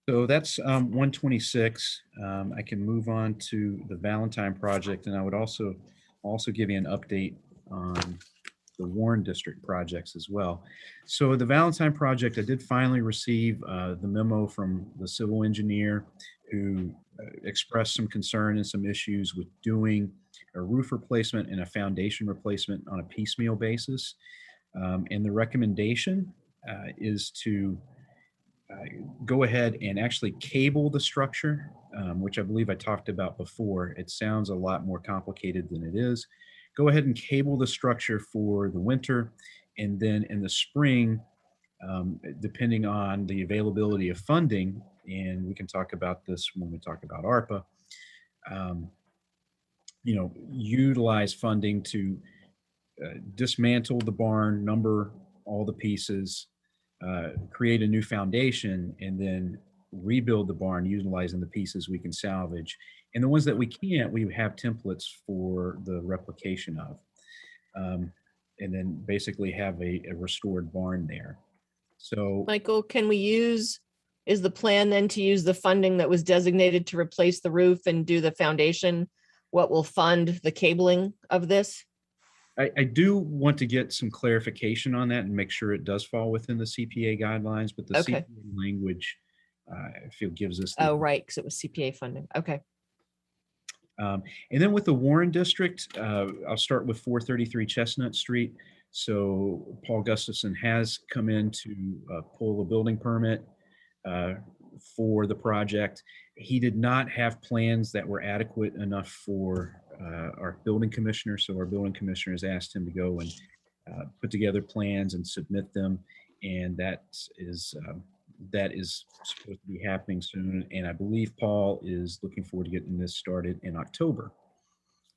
D: So that's 126. I can move on to the Valentine project, and I would also give you an update on the Warren District projects as well. So the Valentine project, I did finally receive the memo from the civil engineer who expressed some concern and some issues with doing a roof replacement and a foundation replacement on a piecemeal basis. And the recommendation is to go ahead and actually cable the structure, which I believe I talked about before. It sounds a lot more complicated than it is. Go ahead and cable the structure for the winter, and then in the spring, depending on the availability of funding, and we can talk about this when we talk about ARPA, utilize funding to dismantle the barn, number all the pieces, create a new foundation, and then rebuild the barn utilizing the pieces we can salvage. And the ones that we can't, we have templates for the replication of. And then basically have a restored barn there. So
B: Michael, is the plan then to use the funding that was designated to replace the roof and do the foundation? What will fund the cabling of this?
D: I do want to get some clarification on that and make sure it does fall within the CPA guidelines, but the CPA language, I feel gives us.
B: Oh, right, because it was CPA funding. Okay.
D: And then with the Warren District, I'll start with 433 Chestnut Street. So Paul Gustafson has come in to pull a building permit for the project. He did not have plans that were adequate enough for our building commissioner. So our building commissioner has asked him to go and put together plans and submit them. And that is supposed to be happening soon. And I believe Paul is looking forward to getting this started in October.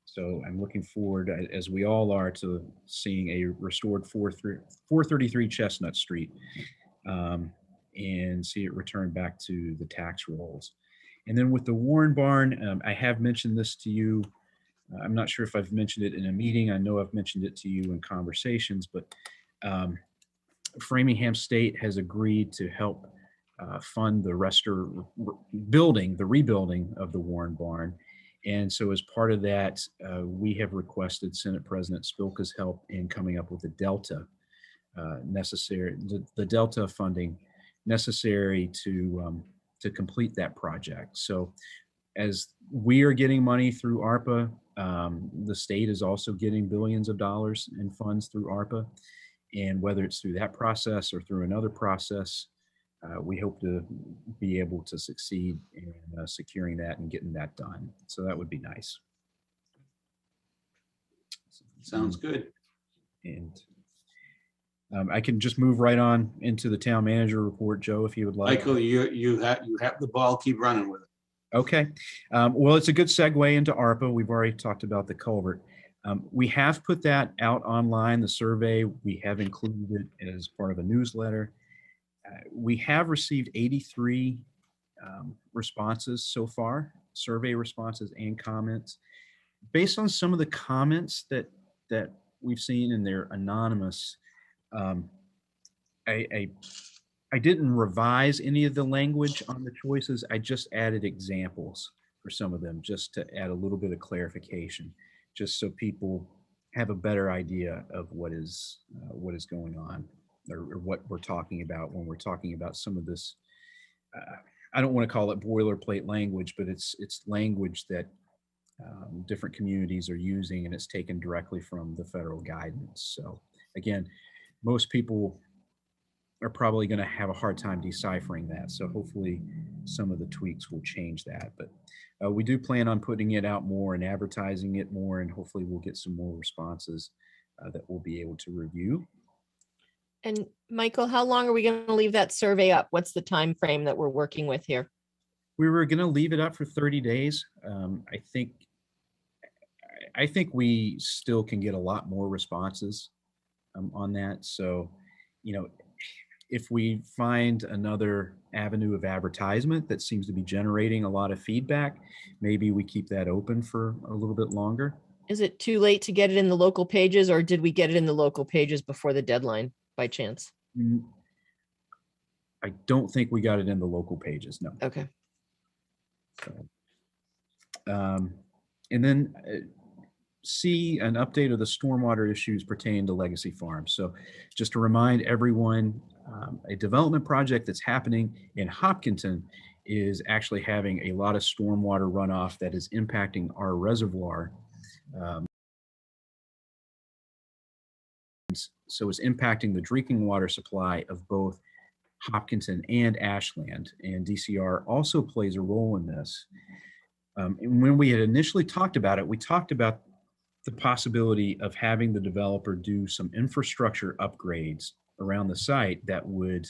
D: So I'm looking forward, as we all are, to seeing a restored 433 Chestnut Street and see it return back to the tax rolls. And then with the Warren Barn, I have mentioned this to you. I'm not sure if I've mentioned it in a meeting. I know I've mentioned it to you in conversations, but Framingham State has agreed to help fund the rebuilding of the Warren Barn. And so as part of that, we have requested Senate President Spilka's help in coming up with the delta necessary, the delta funding necessary to complete that project. So as we are getting money through ARPA, the state is also getting billions of dollars in funds through ARPA. And whether it's through that process or through another process, we hope to be able to succeed in securing that and getting that done. So that would be nice.
A: Sounds good.
D: And I can just move right on into the town manager report, Joe, if you would like.
A: Michael, you have the ball. Keep running with it.
D: Okay. Well, it's a good segue into ARPA. We've already talked about the culvert. We have put that out online, the survey. We have included it as part of a newsletter. We have received 83 responses so far, survey responses and comments. Based on some of the comments that we've seen, and they're anonymous, I didn't revise any of the language on the choices. I just added examples for some of them, just to add a little bit of clarification, just so people have a better idea of what is going on, or what we're talking about when we're talking about some of this. I don't want to call it boilerplate language, but it's language that different communities are using, and it's taken directly from the federal guidance. So again, most people are probably going to have a hard time deciphering that. So hopefully some of the tweaks will change that. But we do plan on putting it out more and advertising it more, and hopefully we'll get some more responses that we'll be able to review.
B: And Michael, how long are we going to leave that survey up? What's the time frame that we're working with here?
D: We were going to leave it up for 30 days. I think we still can get a lot more responses on that. So, if we find another avenue of advertisement that seems to be generating a lot of feedback, maybe we keep that open for a little bit longer.
B: Is it too late to get it in the local pages, or did we get it in the local pages before the deadline by chance?
D: I don't think we got it in the local pages, no.
B: Okay.
D: So, and then C, an update of the stormwater issues pertaining to Legacy Farms. So just to remind everyone, a development project that's happening in Hopkinton is actually having a lot of stormwater runoff that is impacting our reservoir. So it's impacting the drinking water supply of both Hopkinton and Ashland, and DCR also plays a role in this. And when we had initially talked about it, we talked about the possibility of having the developer do some infrastructure upgrades around the site that would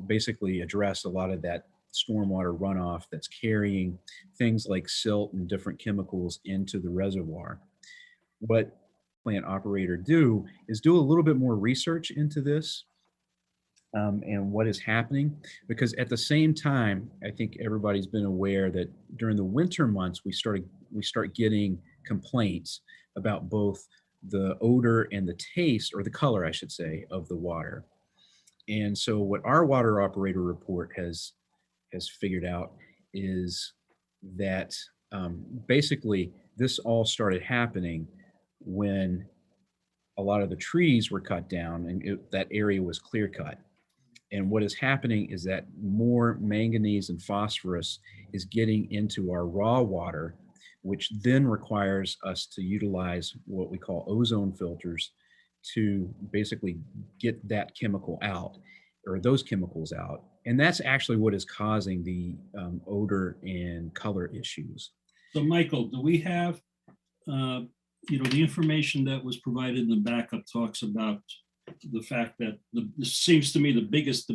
D: basically address a lot of that stormwater runoff that's carrying things like silt and different chemicals into the reservoir. What plant operator do is do a little bit more research into this and what is happening, because at the same time, I think everybody's been aware that during the winter months, we start getting complaints about both the odor and the taste, or the color, I should say, of the water. And so what our water operator report has figured out is that basically this all started happening when a lot of the trees were cut down and that area was clear cut. And what is happening is that more manganese and phosphorus is getting into our raw water, which then requires us to utilize what we call ozone filters to basically get that chemical out, or those chemicals out. And that's actually what is causing the odor and color issues.
C: So Michael, do we have, the information that was provided in the backup talks about the fact that this seems to me the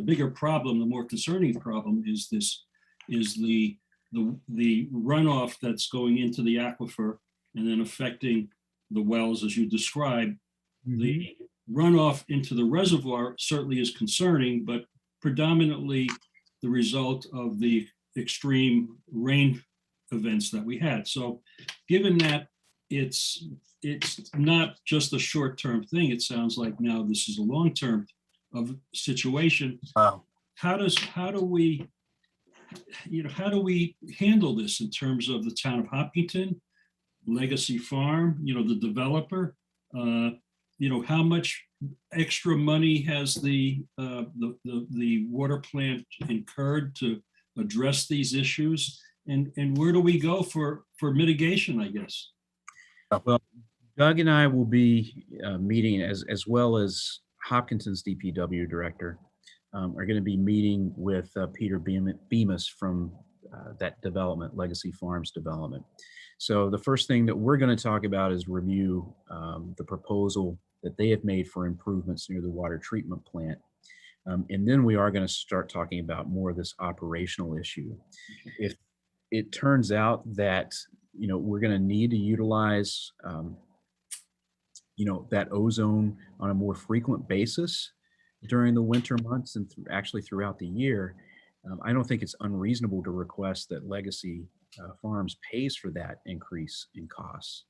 C: bigger problem, the more concerning problem is the runoff that's going into the aquifer and then affecting the wells as you described. Mm-hmm. The runoff into the reservoir certainly is concerning, but predominantly the result of the extreme rain events that we had. So given that it's not just a short-term thing, it sounds like now this is a long-term situation.
E: Wow.
C: How do we handle this in terms of the town of Hopkinton, Legacy Farm, the developer? How much extra money has the water plant incurred to address these issues, and where do we go for mitigation, I guess?
D: Well, Doug and I will be meeting as well as Hopkinton's DPW director, are going to be meeting with Peter Bemis from that development, Legacy Farms development. So the first thing that we're going to talk about is review the proposal that they have made for improvements near the water treatment plant. And then we are going to start talking about more of this operational issue. If it turns out that, we're going to need to utilize, that ozone on a more frequent basis during the winter months and actually throughout the year, I don't think it's unreasonable to request that Legacy Farms pays for that increase in costs.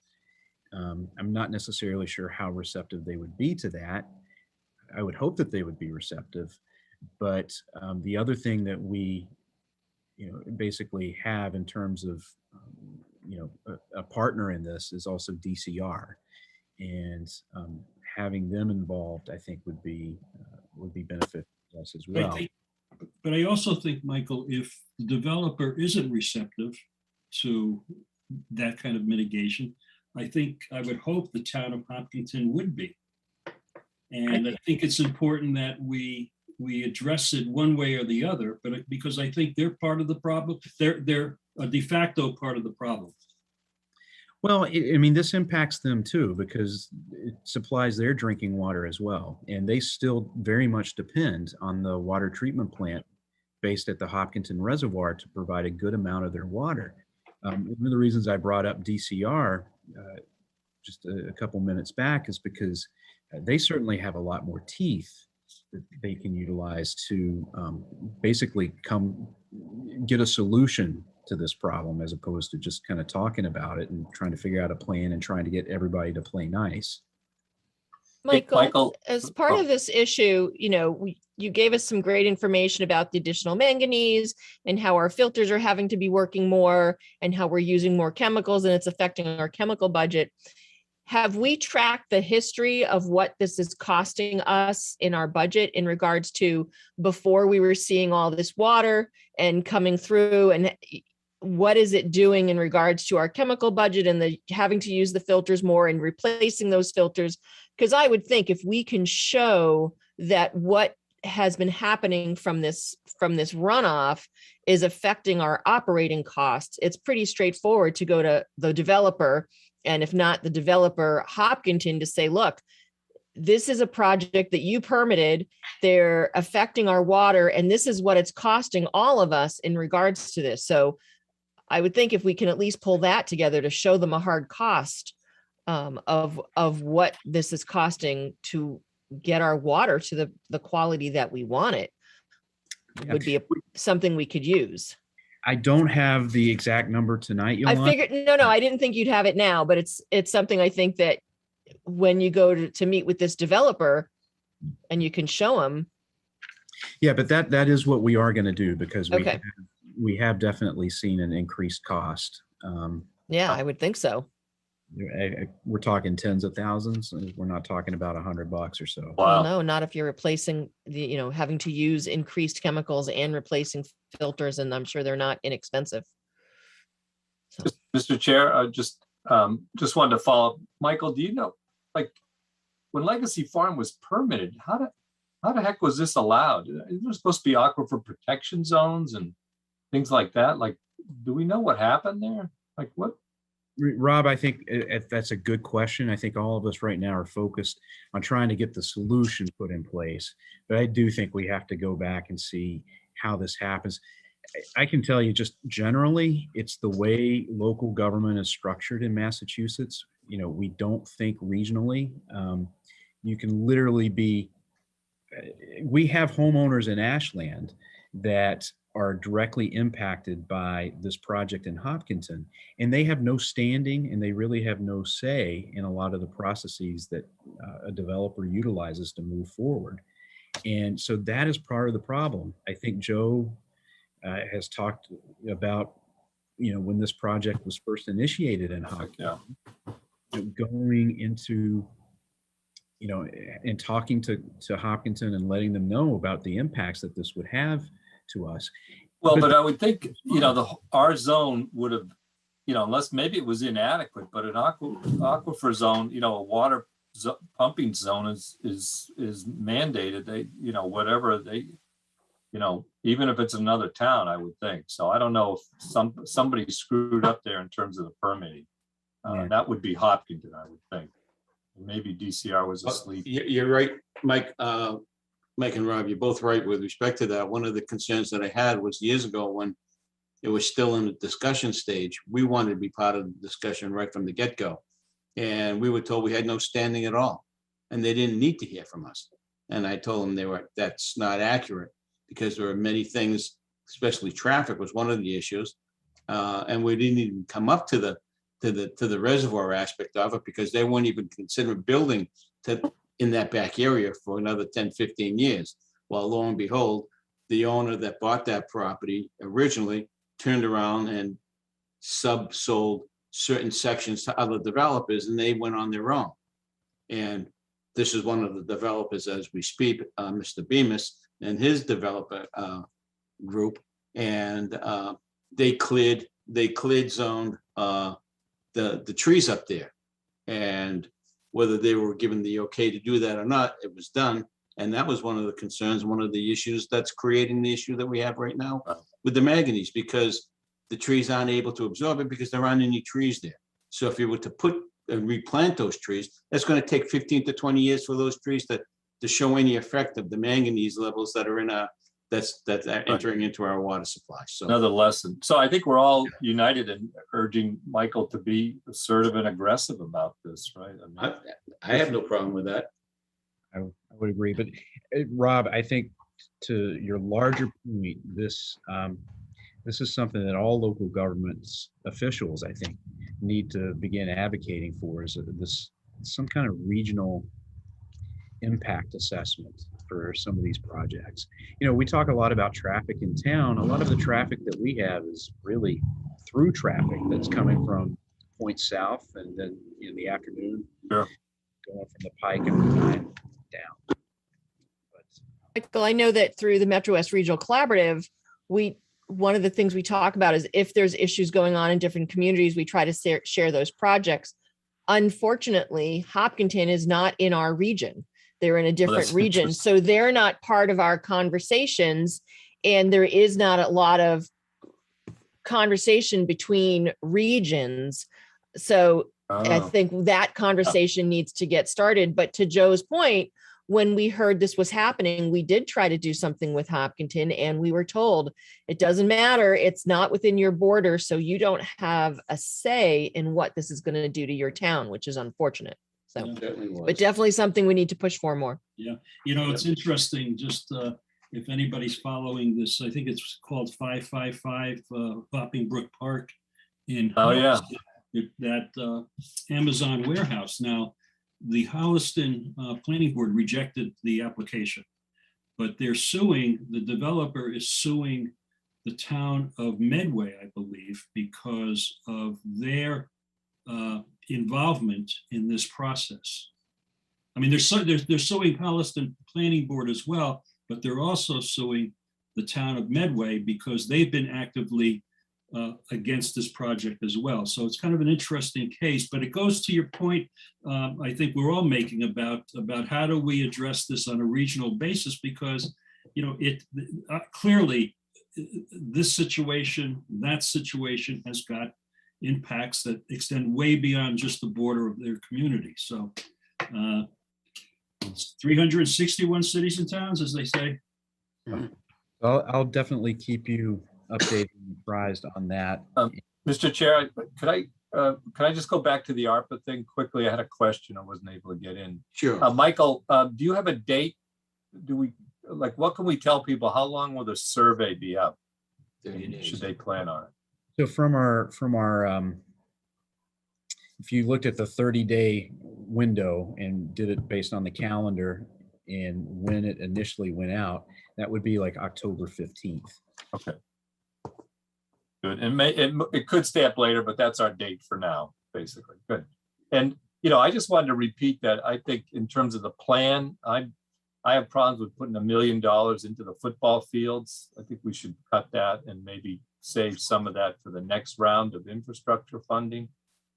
D: I'm not necessarily sure how receptive they would be to that. I would hope that they would be receptive, but the other thing that we, basically have in terms of, a partner in this is also DCR, and having them involved, I think would be beneficial to us as well.
C: But I also think, Michael, if the developer isn't receptive to that kind of mitigation, I would hope the town of Hopkinton would be. And I think it's important that we address it one way or the other, but because I think they're part of the problem, they're a de facto part of the problem.
D: Well, this impacts them too, because it supplies their drinking water as well. And they still very much depend on the water treatment plant based at the Hopkinton Reservoir to provide a good amount of their water. One of the reasons I brought up DCR just a couple minutes back is because they certainly have a lot more teeth that they can utilize to basically come get a solution to this problem, as opposed to just kind of talking about it and trying to figure out a plan and trying to get everybody to play nice.
B: Michael, as part of this issue, you gave us some great information about the additional manganese and how our filters are having to be working more and how we're using more chemicals and it's affecting our chemical budget. Have we tracked the history of what this is costing us in our budget in regards to before we were seeing all this water and coming through, and what is it doing in regards to our chemical budget and the having to use the filters more and replacing those filters? Because I would think if we can show that what has been happening from this runoff is affecting our operating costs, it's pretty straightforward to go to the developer, and if not the developer, Hopkinton, to say, look, this is a project that you permitted, they're affecting our water, and this is what it's costing all of us in regards to this. So I would think if we can at least pull that together to show them a hard cost of what this is costing to get our water to the quality that we want it, would be something we could use.
D: I don't have the exact number tonight, Yolanda.
B: I figured, no, I didn't think you'd have it now, but it's something I think that when you go to meet with this developer and you can show them.
D: Yeah, but that is what we are going to do, because we have definitely seen an increased cost.
B: Yeah, I would think so.
D: We're talking tens of thousands. We're not talking about $100 or so.
E: Wow.
B: Well, no, not if you're replacing having to use increased chemicals and replacing filters, and I'm sure they're not inexpensive. So.
E: Mr. Chair, I just wanted to follow up. Michael, do you know, like, when Legacy Farm was permitted, how the heck was this allowed? There's supposed to be aquifer protection zones and things like that. Like, do we know what happened there? Like, what?
D: Rob, I think that's a good question. I think all of us right now are focused on trying to get the solution put in place. But I do think we have to go back and see how this happens. I can tell you just generally, it's the way local government is structured in Massachusetts. We don't think regionally. You can literally we have homeowners in Ashland that are directly impacted by this project in Hopkinton, and they have no standing and they really have no say in a lot of the processes that a developer utilizes to move forward. And so that is part of the problem. I think Joe has talked about, when this project was first initiated in Hopkinton, going into, and talking to Hopkinton and letting them know about the impacts that this would have to us.
E: Well, but I would think, our zone would have, unless maybe it was inadequate, but an aquifer zone, a water pumping zone is mandated. They, you know, whatever they, you know, even if it's another town, I would think. So I don't know if somebody screwed up there in terms of the permitting.
D: Yeah.
E: That would be Hopkinton, I would think. Maybe DCR was asleep.
A: You're right, Mike. Mike and Rob, you're both right with respect to that. One of the concerns that I had was years ago when it was still in the discussion stage. We wanted to be part of the discussion right from the get-go. And we were told we had no standing at all. And they didn't need to hear from us. And I told them that's not accurate because there are many things, especially traffic was one of the issues. And we didn't even come up to the reservoir aspect of it because they weren't even considering building in that back area for another 10, 15 years. Well, lo and behold, the owner that bought that property originally turned around and subsold certain sections to other developers, and they went on their own. And this is one of the developers as we speak, Mr. Bemis and his developer group, and they cleared zoned the trees up there. And whether they were given the okay to do that or not, it was done. And that was one of the concerns, one of the issues that's creating the issue that we have right now with the manganese, because the trees aren't able to absorb it because there aren't any trees there. So if you were to put and replant those trees, that's going to take 15 to 20 years for those trees to show any effect of the manganese levels that are in that's entering into our water supply. So
E: another lesson. So I think we're all united in urging Michael to be assertive and aggressive about this, right? I mean,
A: I have no problem with that.
D: I would agree, but Rob, I think to your larger point, this is something that all local governments officials, I think, need to begin advocating for, is some kind of regional impact assessment for some of these projects. You know, we talk a lot about traffic in town. A lot of the traffic that we have is really through traffic that's coming from Point South and then in the afternoon,
E: sure,
D: going from the Pike and down.
B: Michael, I know that through the Metro West Regional Collaborative, one of the things we talk about is if there's issues going on in different communities, we try to share those projects. Unfortunately, Hopkinton is not in our region. They're in a different region. So they're not part of our conversations. And there is not a lot of conversation between regions. So I think that conversation needs to get started. But to Joe's point, when we heard this was happening, we did try to do something with Hopkinton, and we were told it doesn't matter. It's not within your border, so you don't have a say in what this is going to do to your town, which is unfortunate. So, but definitely something we need to push for more.
C: Yeah, you know, it's interesting. Just if anybody's following this, I think it's called 555 Boppingbrook Park in that Amazon warehouse. Now, the Holliston Planning Board rejected the application, but they're suing, the developer is suing the town of Medway, I believe, because of their involvement in this process. I mean, they're suing Holliston Planning Board as well, but they're also suing the town of Medway because they've been actively against this project as well. So it's kind of an interesting case, but it goes to your point, I think we're all making about how do we address this on a regional basis, because, you know, it clearly this situation, that situation has got impacts that extend way beyond just the border of their community. So 361 cities and towns, as they say.
D: Well, I'll definitely keep you updated and apprised on that.
E: Mr. Chair, could I just go back to the ARPA thing quickly? I had a question I wasn't able to get in.
A: Sure.
E: Michael, do you have a date? What can we tell people? How long will the survey be up? Should they plan on it?
D: So from our if you looked at the 30-day window and did it based on the calendar and when it initially went out, that would be like October 15th.
E: Okay. Good. And it could stay up later, but that's our date for now, basically. Good. And, you know, I just wanted to repeat that I think in terms of the plan, I have problems with putting $1 million into the football fields. I think we should cut that and maybe save some of that for the next round of infrastructure funding.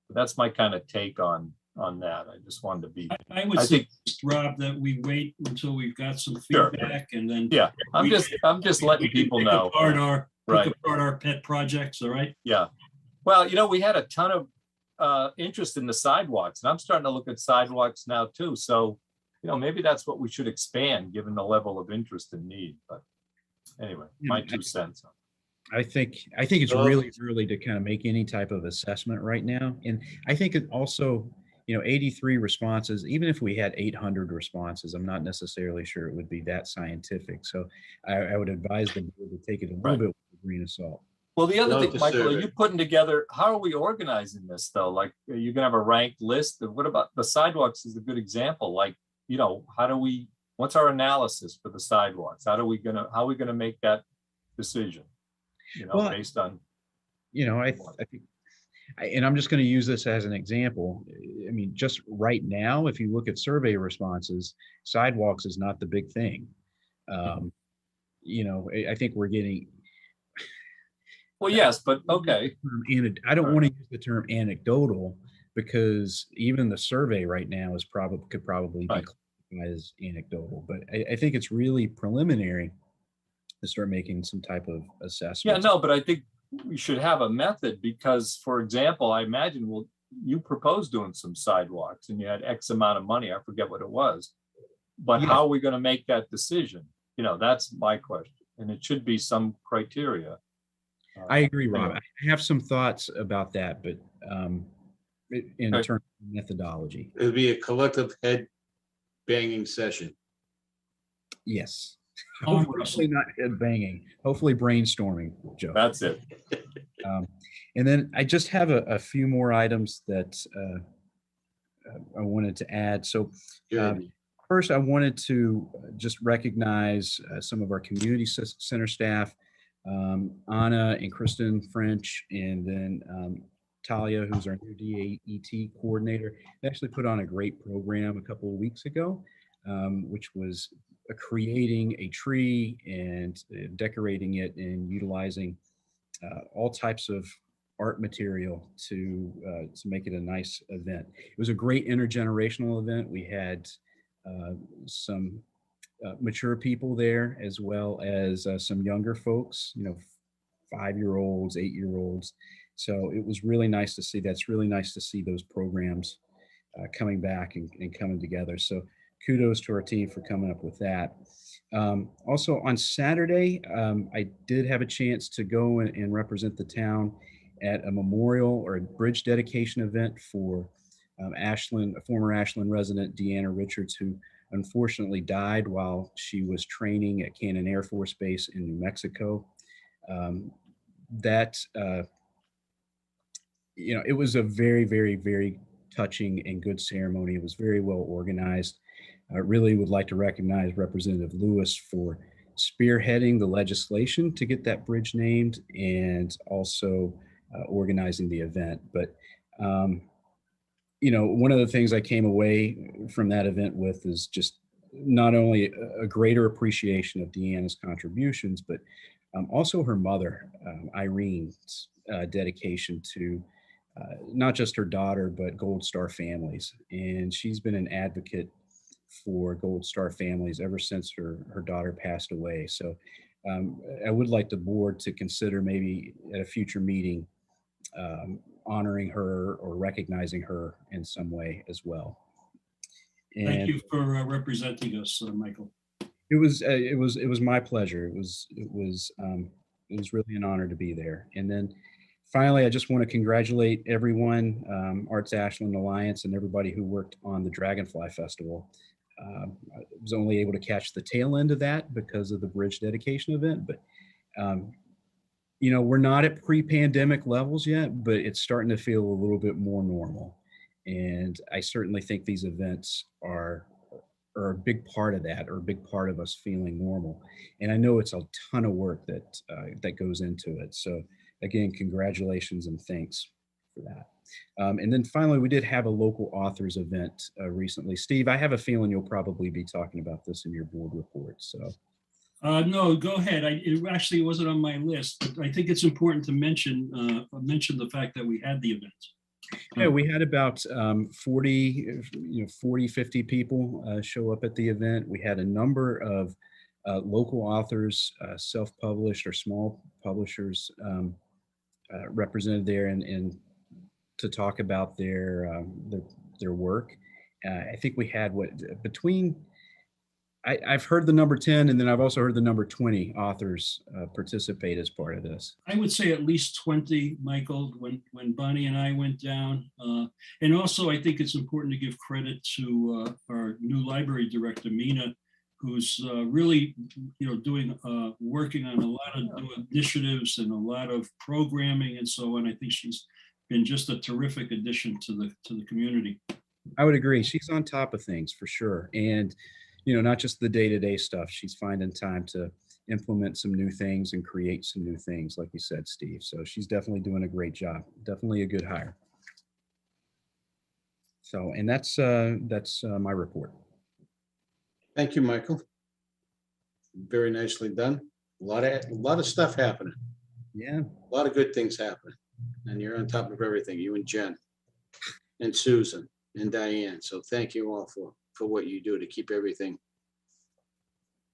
E: But that's my kind of take on on that. I just wanted to be,
C: I would
E: I think,
C: suggest, Rob, that we wait until we've got some
E: Sure.
C: feedback and then.
E: yeah, I'm just letting
C: we can
E: people
C: pick
E: know.
C: apart our,
E: Right.
C: pick apart our pet projects, all right?
E: Yeah. Well, we had a ton of interest in the sidewalks, and I'm starting to look at sidewalks now too. So, maybe that's what we should expand, given the level of interest and need. But anyway, my 2 cents.
D: I think it's
A: Well-
D: really early to kind of make any type of assessment right now. And I think it also, 83 responses, even if we had 800 responses, I'm not necessarily sure it would be that scientific. So I would advise the board to take it a little
E: Right.
D: bit with a grain of salt.
E: Well, the other
A: Love
E: thing,
A: the
E: Michael, are
A: survey.
E: you putting together, how are we organizing this though? Like, are you gonna have a ranked list? What about the sidewalks is a good example. Like, what's our analysis for the sidewalks? How are we gonna make that decision?
D: Well,
E: Based on,
D: I think, and I'm just going to use this as an example. I mean, just right now, if you look at survey responses, sidewalks is not the big thing. I think we're getting.
E: well, yes, but okay.
D: I don't want to use the term anecdotal because even the survey right now could probably be
E: Right.
D: classified as anecdotal. But I think it's really preliminary to start making some type of assessment.
E: Yeah, no, but I think we should have a method because, for example, I imagine, you proposed doing some sidewalks and you had X amount of money. I forget what it was. But
D: Yeah.
E: how are we going to make that decision? That's my question. And it should be some criteria.
D: I agree, Rob.
E: Anyway.
D: I have some thoughts about that, but in
E: Okay.
D: terms of methodology,
A: It'll be a collective head banging session.
D: yes.
C: Arm
D: Hopefully not head banging, hopefully brainstorming, Joe.
E: That's it.
D: And then I just have a few more items that I wanted to add. So
A: Good.
D: first, I wanted to just recognize some of our community center staff, Anna and Kristen French, and then Talia, who's our new DAET coordinator. They actually put on a great program a couple of weeks ago, which was creating a tree and decorating it and utilizing all types of art material to make it a nice event. It was a great intergenerational event. We had some mature people there as well as some younger folks, 5-year-olds, 8-year-olds. So it was really nice to see. That's really nice to see those programs coming back and coming together. So kudos to our team for coming up with that. Also on Saturday, I did have a chance to go and represent the town at a memorial or a bridge dedication event for Ashland, a former Ashland resident, Deanna Richards, who unfortunately died while she was training at Cannon Air Force Base in New Mexico. It was a very, very, very touching and good ceremony. It was very well organized. I really would like to recognize Representative Lewis for spearheading the legislation to get that bridge named and also organizing the event. But, one of the things I came away from that event with is just not only a greater appreciation of Deanna's contributions, but also her mother, Irene's dedication to not just her daughter, but Gold Star families. And she's been an advocate for Gold Star families ever since her daughter passed away. So I would like the board to consider maybe at a future meeting honoring her or recognizing her in some way as well. And
C: Thank you for representing us, Michael.
D: it was my pleasure. It was really an honor to be there. And then finally, I just want to congratulate everyone, Arts Ashland Alliance, and everybody who worked on the Dragonfly Festival. I was only able to catch the tail end of that because of the bridge dedication event, but we're not at pre-pandemic levels yet, but it's starting to feel a little bit more normal. And I certainly think these events are a big part of that, or a big part of us feeling normal. And I know it's a ton of work that goes into it. So again, congratulations and thanks for that. And then finally, we did have a local authors event recently. Steve, I have a feeling you'll probably be talking about this in your board report. So,
C: no, go ahead. It actually wasn't on my list, but I think it's important to mention the fact that we had the event.
D: Yeah, we had about 40, 40, 50 people show up at the event. We had a number of local authors, self-published or small publishers represented there and to talk about their work. I think we had I've heard the number 10, and then I've also heard the number 20 authors participate as part of this.
C: I would say at least 20, Michael, when Bonnie and I went down. And also, I think it's important to give credit to our new library director, Mina, who's really, working on a lot of new initiatives and a lot of programming and so on. I think she's been just a terrific addition to the community.
D: I would agree. She's on top of things for sure. And not just the day-to-day stuff. She's finding time to implement some new things and create some new things, like you said, Steve. So she's definitely doing a great job. Definitely a good hire. So, and that's my report.
A: Thank you, Michael. Very nicely done. A lot of stuff happening.
D: Yeah.
A: A lot of good things happening. And you're on top of everything, you and Jen and Susan and Diane. So thank you all for what you do to keep everything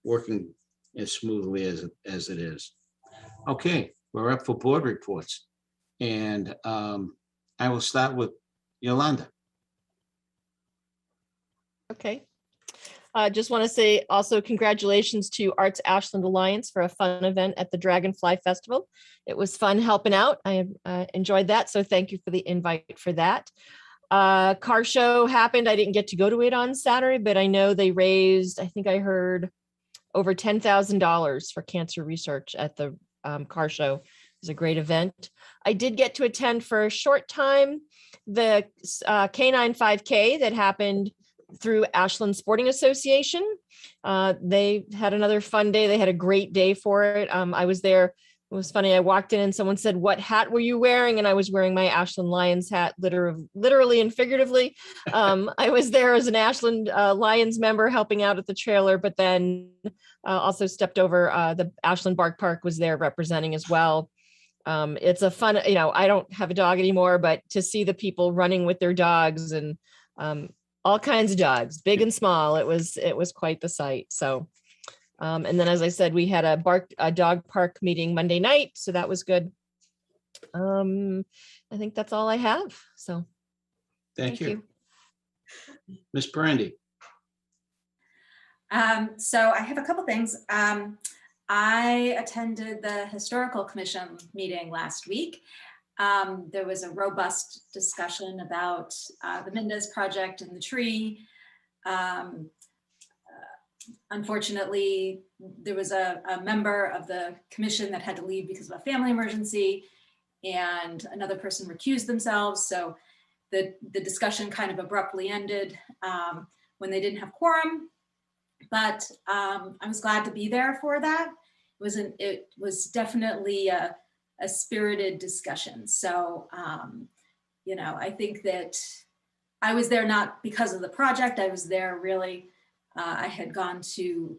A: working as smoothly as it is. Okay, we're up for board reports. And I will start with Yolanda.
B: Okay. Just want to say also congratulations to Arts Ashland Alliance for a fun event at the Dragonfly Festival. It was fun helping out. I enjoyed that. So thank you for the invite for that. Car show happened. I didn't get to go to it on Saturday, but I know they raised, I think I heard over $10,000 for cancer research at the car show. It was a great event. I did get to attend for a short time the K9 5K that happened through Ashland Sporting Association. They had another fun day. They had a great day for it. I was there. It was funny. I walked in and someone said, "What hat were you wearing?" And I was wearing my Ashland Lions hat, literally and figuratively. I was there as an Ashland Lions member helping out at the trailer, but then also stepped over. The Ashland Bark Park was there representing as well. It's a fun, I don't have a dog anymore, but to see the people running with their dogs and all kinds of dogs, big and small, it was quite the sight. So. And then, as I said, we had a dog park meeting Monday night, so that was good. I think that's all I have. So,
A: thank you. Ms. Brandy.
G: So I have a couple things. I attended the Historical Commission meeting last week. There was a robust discussion about the Mendez project and the tree. Unfortunately, there was a member of the commission that had to leave because of a family emergency, and another person recused themselves. So the discussion kind of abruptly ended when they didn't have quorum. But I was glad to be there for that. It was definitely a spirited discussion. So I think that I was there not because of the project. I was there really. I had gone to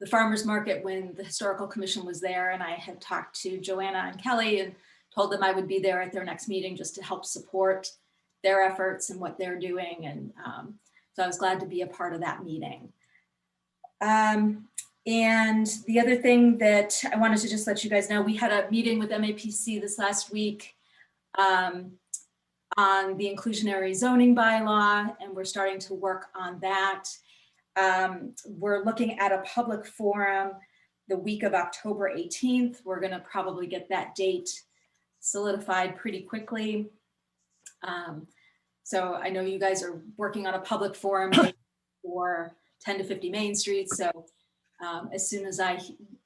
G: the farmers market when the Historical Commission was there, and I had talked to Joanna and Kelly and told them I would be there at their next meeting just to help support their efforts and what they're doing. And so I was glad to be a part of that meeting. And the other thing that I wanted to just let you guys know, we had a meeting with MAPC this last week on the inclusionary zoning bylaw, and we're starting to work on that. We're looking at a public forum the week of October 18th. We're going to probably get that date solidified pretty quickly. So I know you guys are working on a public forum for 10 to 50 Main Street. So as soon as I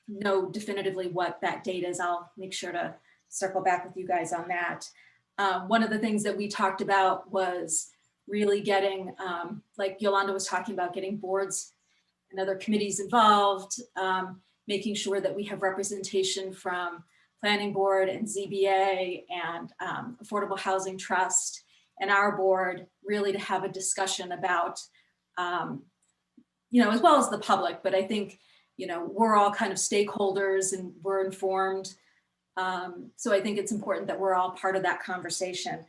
G: know definitively what that date is, I'll make sure to circle back with you guys on that. One of the things that we talked about was really getting, like Yolanda was talking about, getting boards and other committees involved, making sure that we have representation from Planning Board and ZBA and Affordable Housing Trust and our board, really to have a discussion about, as well as the public, but I think, we're all kind of stakeholders and we're informed So I think it's important that we're all part of that conversation.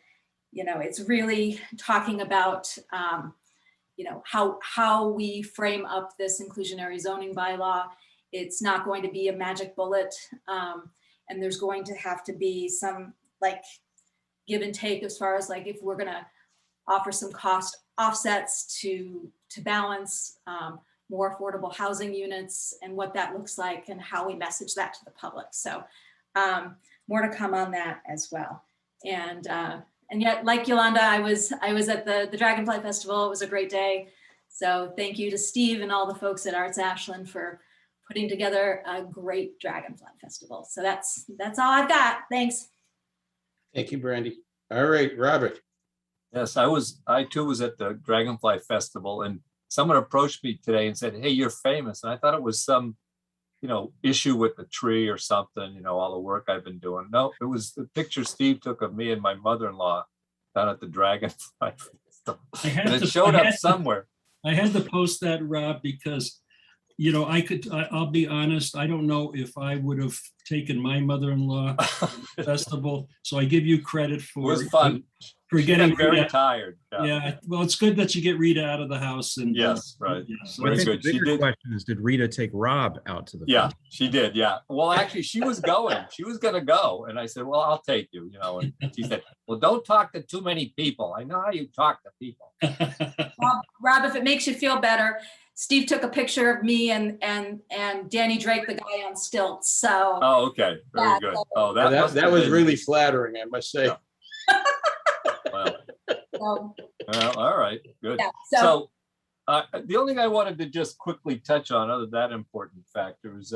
G: You know, it's really talking about, you know, how we frame up this inclusionary zoning bylaw. It's not going to be a magic bullet. And there's going to have to be some like give and take as far as like if we're going to offer some cost offsets to balance more affordable housing units and what that looks like and how we message that to the public. So more to come on that as well. And yet, like Yolanda, I was at the Dragonfly Festival. It was a great day. So thank you to Steve and all the folks at Arts Ashland for putting together a great Dragonfly Festival. So that's all I've got. Thanks.
A: Thank you, Brandy. All right, Robert.
E: Yes, I too was at the Dragonfly Festival, and someone approached me today and said, "Hey, you're famous." And I thought it was some, you know, issue with the tree or something, you know, all the work I've been doing. No, it was the picture Steve took of me and my mother-in-law down at the Dragonfly Festival. And it showed up somewhere.
C: I had to post that, Rob, because, you know, I'll be honest, I don't know if I would have taken my mother-in-law to the festival. So I give you credit
E: It
C: for
E: was fun.
C: for
E: She
C: getting
E: got very
C: Rita.
E: tired.
C: Yeah, well, it's good that you get Rita out of the house and
E: Yes, right.
C: yeah, so
D: I
E: Very
D: think
E: good.
D: the
E: She
D: bigger
E: did.
D: question is, did Rita take Rob out to the?
E: Yeah,
D: festival?
E: she did. Yeah. Well, actually, she was going. She was going to go. And I said, "Well, I'll take you," you know, and she said, "Well, don't talk to too many people. I know how you talk to people."
G: Rob, if it makes you feel better, Steve took a picture of me and Danny Drake, the guy on stilts. So
E: Oh, okay. Very
G: Yeah,
E: good.
G: so-
E: Oh, that must
A: That
E: have
A: was
E: been-
A: really flattering, I must say.
E: Yeah. Well,
G: so,
E: all right. Good.
G: yeah.
E: So the only thing I wanted to just quickly touch on, other than that important factor, is,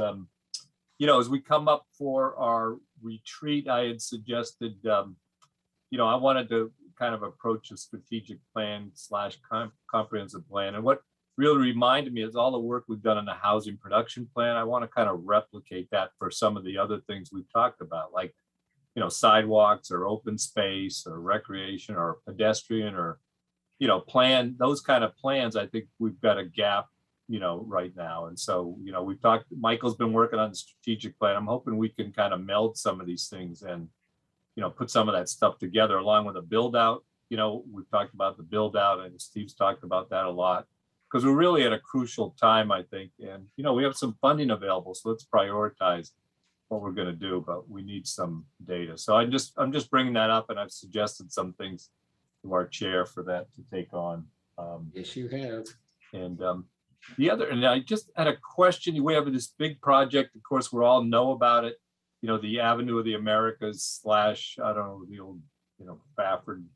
E: you know, as we come up for our retreat, I had suggested, you know, I wanted to kind of approach a strategic plan / comprehensive plan. And what really reminded me is all the work we've done on the housing production plan. I want to kind of replicate that for some of the other things we've talked about, like, you know, sidewalks or open space or recreation or pedestrian or, you know, plan, those kind of plans. I think we've got a gap, you know, right now. And so, you know, we've talked, Michael's been working on the strategic plan. I'm hoping we can kind of meld some of these things and, you know, put some of that stuff together along with a build out. You know, we've talked about the build out and Steve's talked about that a lot because we're really at a crucial time, I think. And, you know, we have some funding available, so let's prioritize what we're going to do, but we need some data. So I'm just bringing that up, and I've suggested some things to our chair for that to take on.
A: Yes, you have.
E: And the other, and I just had a question. We have this big project. Of course, we all know about it. You know, the Avenue of the Americas / I don't know, the old, you know, Bafford.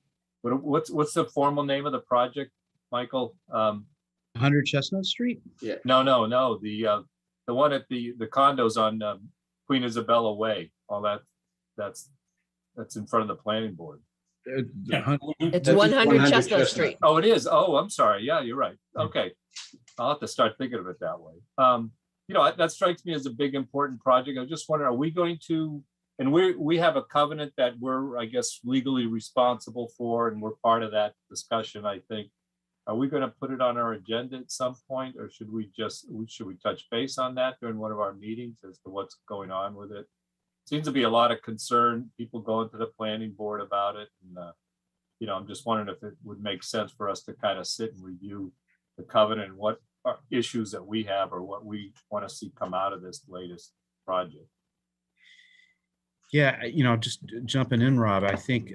E: What's the formal name of the project, Michael?
D: 100 Chestnut Street?
E: No. The one at the condos on Queen Isabella Way. All that's in front of the planning board.
C: Yeah.
B: It's
A: That's
B: 100
A: 100
B: Chestnut
A: Chestnut.
B: Street.
E: Oh, it is. Oh, I'm sorry. Yeah, you're right. Okay. I'll have to start thinking of it that way. You know, that strikes me as a big, important project. I just wonder, are we going to, and we have a covenant that we're, I guess, legally responsible for, and we're part of that discussion, I think. Are we going to put it on our agenda at some point, or should we touch base on that during one of our meetings as to what's going on with it? Seems to be a lot of concern, people going to the planning board about it. And, you know, I'm just wondering if it would make sense for us to kind of sit and review the covenant and what are issues that we have or what we want to see come out of this latest project.
D: Yeah, you know, just jumping in, Rob, I think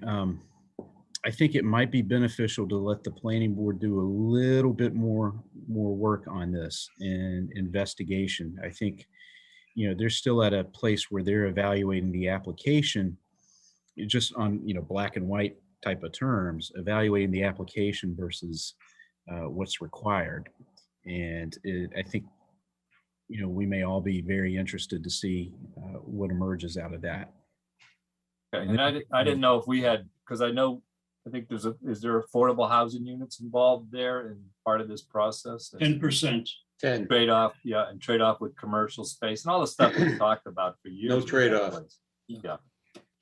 D: it might be beneficial to let the planning board do a little bit more work on this and investigation. I think, you know, they're still at a place where they're evaluating the application just on, you know, black and white type of terms, evaluating the application versus what's required. And I think, you know, we may all be very interested to see what emerges out of that.
E: Okay. And I didn't know if we had, because I think is there affordable housing units involved there in part of this process?
C: 10%.
A: 10.
E: Trade off, yeah, and trade off with commercial space and all the stuff we've talked about for years.
A: No trade-off.
E: Yeah.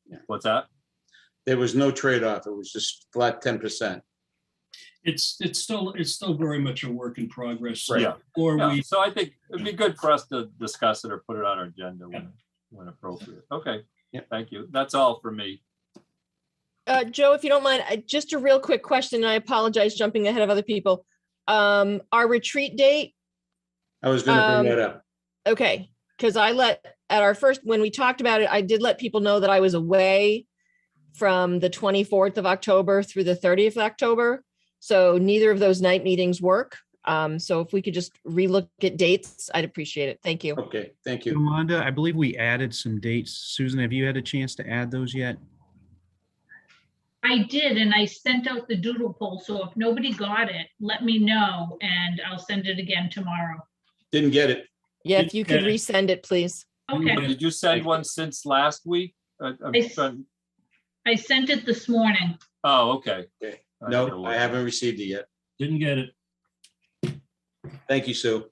A: Yeah.
E: What's that?
A: There was no trade-off. It was just flat 10%.
C: It's still very much a work in progress.
A: Right.
E: Yeah.
C: Or
E: Yeah,
C: we,
E: so I think it'd be good for us to discuss it or put it on our agenda when appropriate. Okay. Thank you. That's all for me.
B: Joe, if you don't mind, just a real quick question, and I apologize jumping ahead of other people. Our retreat date,
A: I was going to bring that up.
B: okay, because when we talked about it, I did let people know that I was away from the 24th of October through the 30th of October. So neither of those night meetings work. So if we could just relook at dates, I'd appreciate it. Thank you.
A: Okay, thank you.
D: Yolanda, I believe we added some dates. Susan, have you had a chance to add those yet?
F: I did, and I sent out the doodle poll, so if nobody got it, let me know, and I'll send it again tomorrow.
A: Didn't get it.
B: Yeah, if you could
C: Okay.
B: resend it, please.
F: Okay,
E: Did you send one since last week?
F: I sent it this morning.
E: Oh, okay.
A: Okay.
E: I
A: No,
E: gotta look.
A: I haven't received it yet.
C: Didn't get it.
A: Thank you, Sue.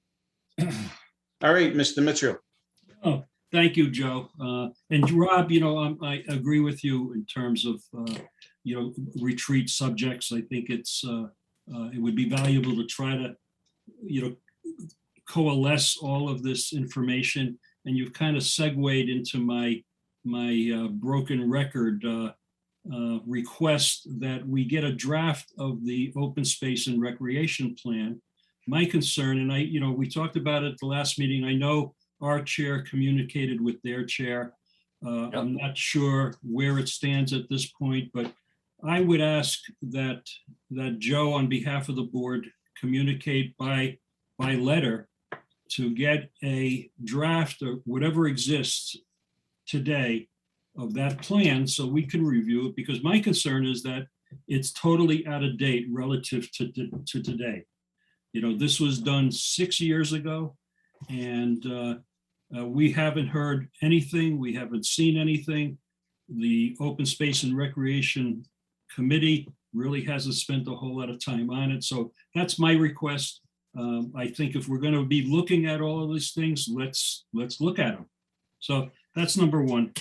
A: All right, Mr. Mitchell.
C: Oh, thank you, Joe. And Rob, I agree with you in terms of, retreat subjects. I think it would be valuable to try to, coalesce all of this information. And you've kind of segued into my broken record request that we get a draft of the open space and recreation plan. My concern, and we talked about it at the last meeting. I know our chair communicated with their chair. I'm not sure where it stands at this point, but I would ask that Joe, on behalf of the board, communicate by letter to get a draft or whatever exists today of that plan so we can review it, because my concern is that it's totally out of date relative to today. This was done 6 years ago, and we haven't heard anything. We haven't seen anything. The Open Space and Recreation Committee really hasn't spent a whole lot of time on it. So that's my request. I think if we're going to be looking at all of these things, let's look at them. So that's number one.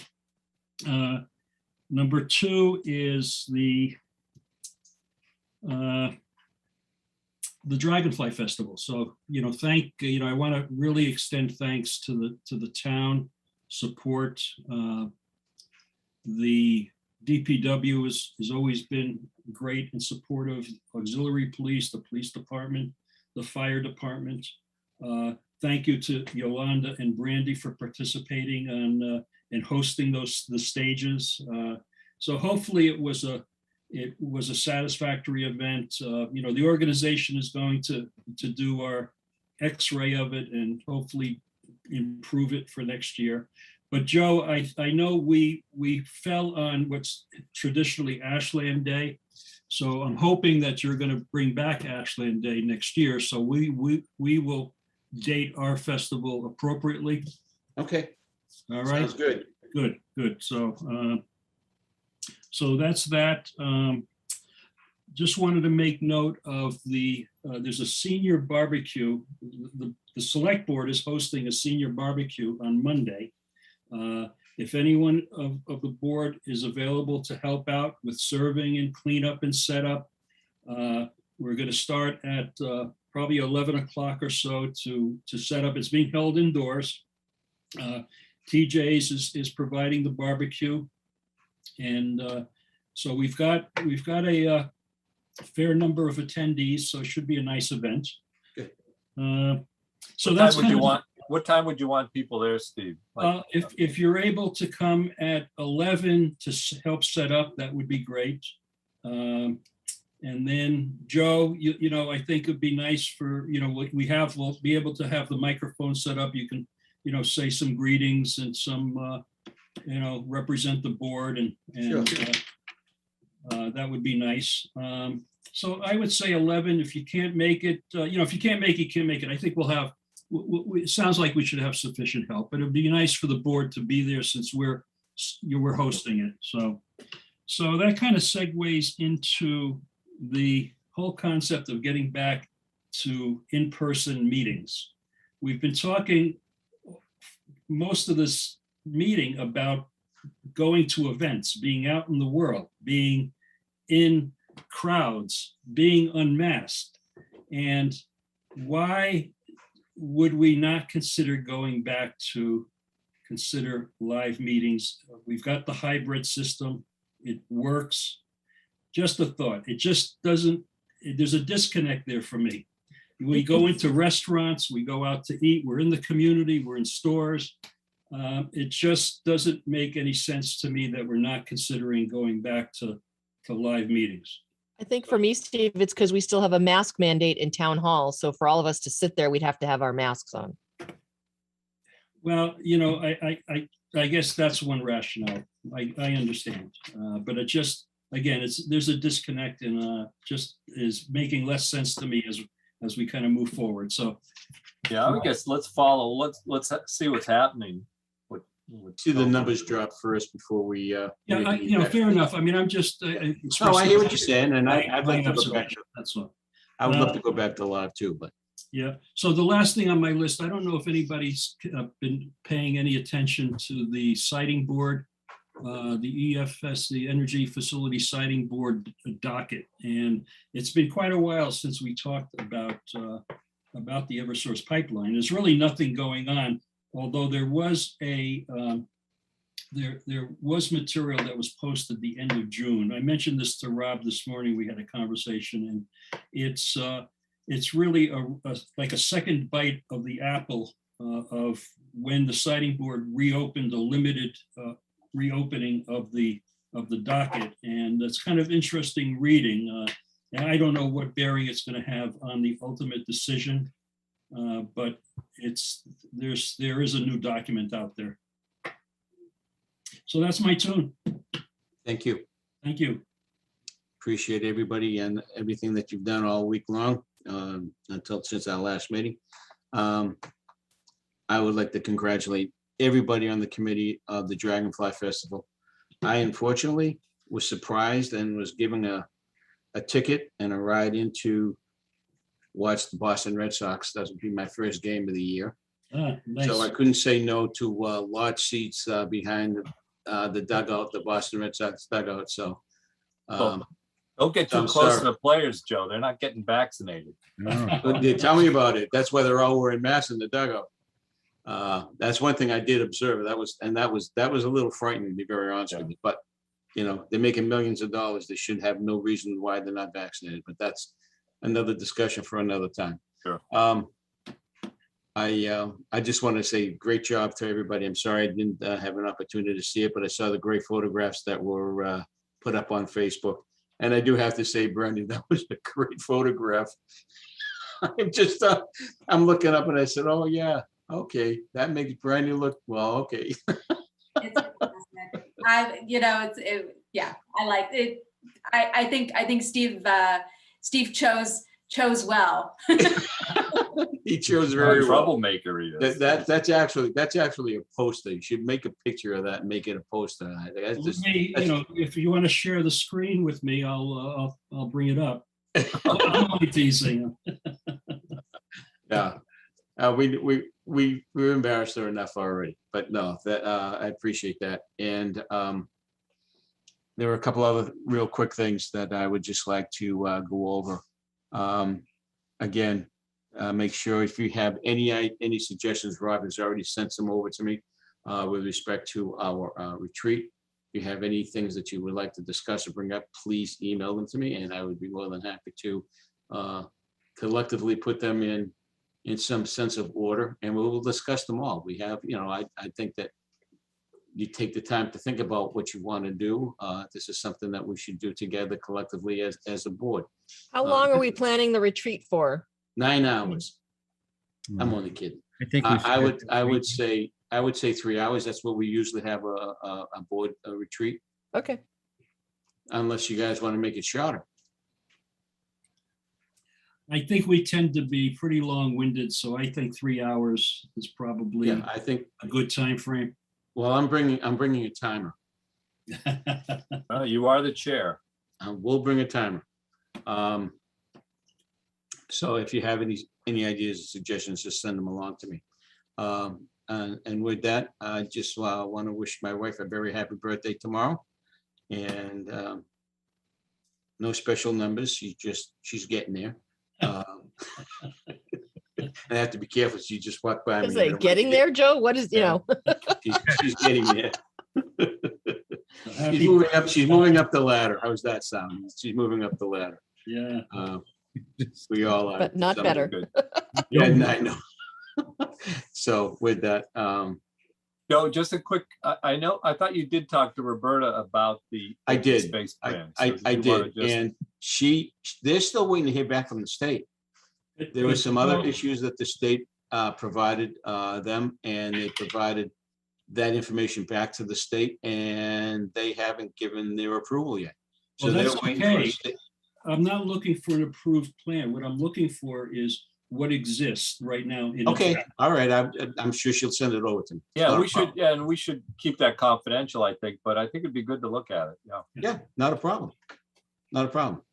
C: Number two is the Dragonfly Festival. So, I want to really extend thanks to the town support. The DPW has always been great and supportive. Auxiliary police, the police department, the fire department. Thank you to Yolanda and Brandy for participating on and hosting the stages. So hopefully it was a satisfactory event. The organization is going to do our X-ray of it and hopefully improve it for next year. But Joe, I know we fell on what's traditionally Ashland Day. So I'm hoping that you're going to bring back Ashland Day next year. So we will date our festival appropriately.
A: Okay.
C: All right.
A: Sounds good.
C: Good. So that's that. Just wanted to make note of there's a senior barbecue. The select board is hosting a senior barbecue on Monday. If anyone of the board is available to help out with serving and cleanup and setup, we're going to start at probably 11 o'clock or so to set up. It's being held indoors. TJ's is providing the barbecue, and so we've got a fair number of attendees, so it should be a nice event.
A: Good.
C: So that's
E: what time would you want people there, Steve?
C: If you're able to come at 11 to help set up, that would be great. And then Joe, I think it'd be nice for, we'll be able to have the microphone set up. You can, say some greetings and some, represent the board and
A: Sure.
C: That would be nice. So I would say 11. If you can't make it, if you can't make it, you can't make it. I think we'll have, it sounds like we should have sufficient help, but it'd be nice for the board to be there since we're hosting it. So that kind of segues into the whole concept of getting back to in-person meetings. We've been talking most of this meeting about going to events, being out in the world, being in crowds, being unmasked. And why would we not consider going back to consider live meetings. We've got the hybrid system. It works. Just a thought. It just doesn't, there's a disconnect there for me. We go into restaurants, we go out to eat, we're in the community, we're in stores. It just doesn't make any sense to me that we're not considering going back to live meetings.
B: I think for me, Steve, it's because we still have a mask mandate in town hall. So for all of us to sit there, we'd have to have our masks on.
C: Well, you know, I guess that's one rationale. I understand. But it just, again, there's a disconnect and just is making less sense to me as we kind of move forward. So
E: Yeah, I guess let's follow, let's see what's happening.
A: See the numbers drop first before we.
C: yeah, you know, fair enough. I mean, I'm just.
A: No, I hear what you're saying, and I'd like to go back.
C: That's all.
A: I would love to go back to live too, but.
C: Yeah, so the last thing on my list, I don't know if anybody's been paying any attention to the siting board, the EFS, the Energy Facility Siting Board docket. And it's been quite a while since we talked about the Eversource pipeline. There's really nothing going on, although there was there was material that was posted the end of June. I mentioned this to Rob this morning. We had a conversation, and it's really like a second bite of the apple of when the siting board reopened, the limited reopening of the docket. And that's kind of interesting reading. And I don't know what bearing it's going to have on the ultimate decision, but there is a new document out there. So that's my tune.
A: Thank you.
C: Thank you.
A: Appreciate everybody and everything that you've done all week long since our last meeting. I would like to congratulate everybody on the committee of the Dragonfly Festival. I unfortunately was surprised and was given a ticket and a ride in to watch the Boston Red Sox. That would be my first game of the year.
C: Nice.
A: So I couldn't say no to large seats behind the dugout, the Boston Red Sox dugout. So
E: don't get too
A: I'm
E: close to
A: sorry.
E: the players, Joe. They're not getting vaccinated.
A: Tell me about it. That's why they're all wearing masks in the dugout. That's one thing I did observe. That was a little frightening, to be very honest with you. But you know, they're making millions of dollars. They should have no reason why they're not vaccinated. But that's another discussion for another time.
E: Sure.
A: I just want to say great job to everybody. I'm sorry I didn't have an opportunity to see it, but I saw the great photographs that were put up on Facebook. And I do have to say, Brendan, that was a great photograph. I'm looking up and I said, oh yeah, okay, that makes Brendan look well. Okay.
G: It's fantastic. Yeah, I like it. I think Steve chose well.
A: He chose
E: Very
A: very well.
E: troublemaker he is.
A: That's actually a poster. You should make a picture of that and make it a poster.
C: If you want to share the screen with me, I'll bring it up. I'm only teasing.
A: Yeah, we're embarrassed her enough already, but no, that I appreciate that. And there were a couple other real quick things that I would just like to go over. Again, make sure if you have any suggestions, Rob has already sent some over to me with respect to our retreat. If you have any things that you would like to discuss or bring up, please email them to me, and I would be more than happy to collectively put them in some sense of order, and we will discuss them all. We have, I think that you take the time to think about what you want to do. This is something that we should do together collectively as a board.
B: How long are we planning the retreat for?
A: 9 hours. I'm only kidding.
D: I think
A: I would say 3 hours. That's what we usually have a board retreat,
B: Okay.
A: unless you guys want to make it shorter.
C: I think we tend to be pretty long-winded, so I think 3 hours is probably
A: Yeah, I think.
C: a good time frame.
A: Well, I'm bringing a timer.
E: Well, you are the chair.
A: We'll bring a timer. So if you have any ideas or suggestions, just send them along to me. And with that, I just want to wish my wife a very happy birthday tomorrow. And no special numbers. She's getting there. I have to be careful. She just walked by me.
B: Is they getting there, Joe? What is, you
A: Yeah.
B: know?
A: She's getting there.
C: Happy-
A: She's moving up the ladder. How's that sound? She's moving up the ladder.
C: Yeah.
A: We all are.
B: But not
A: So-
B: better.
E: Good.
A: Yeah, I know. So with that,
E: Joe, just a quick, I know, I thought you did talk to Roberta about the.
A: I
E: open
A: did.
E: Space plan.
A: I
E: So you wanna
A: did,
E: just-
A: and they're still waiting to hear back from the state. There were some other issues that the state provided them, and they provided that information back to the state, and they haven't given their approval yet. So
C: Well,
A: they're
C: that's
A: waiting for the
C: okay.
A: state.
C: I'm not looking for an approved plan. What I'm looking for is what exists right now. in the
A: Okay,
C: draft.
A: all right, I'm sure she'll send it over to me.
E: Yeah,
A: Not a
E: we should,
A: problem.
E: yeah, and we should keep that confidential, I think, but I think it'd be good to look at it, yeah.
A: Yeah, not a problem. Not a problem.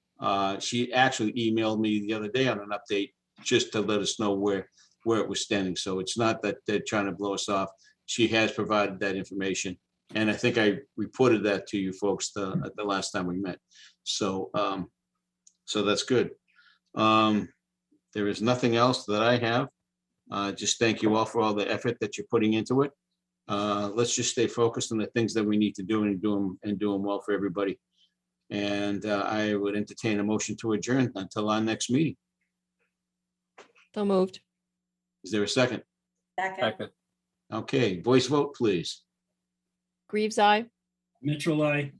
A: She actually emailed me the other day on an update just to let us know where it was standing. So it's not that they're trying to blow us off. She has provided that information. And I think I reported that to you folks the last time we met. So, so that's good. There is nothing else that I have. Just thank you all for all the effort that you're putting into it. Let's just stay focused on the things that we need to do and do them well for everybody. And I would entertain a motion to adjourn until our next meeting.
B: So moved.
A: Is there a second?
E: Second.
A: Okay, voice vote, please.
B: Greaves, aye.
C: Mitchell, I.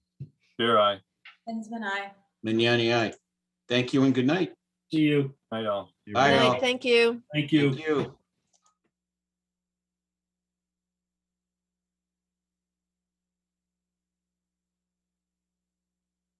E: Here, I,
G: Kinsman, aye.
A: Mignani, aye. Thank you and good night.
C: See you.
E: I know.
A: Bye,
B: Good
A: all.
B: night, thank you.
C: Thank you.
A: Thank you.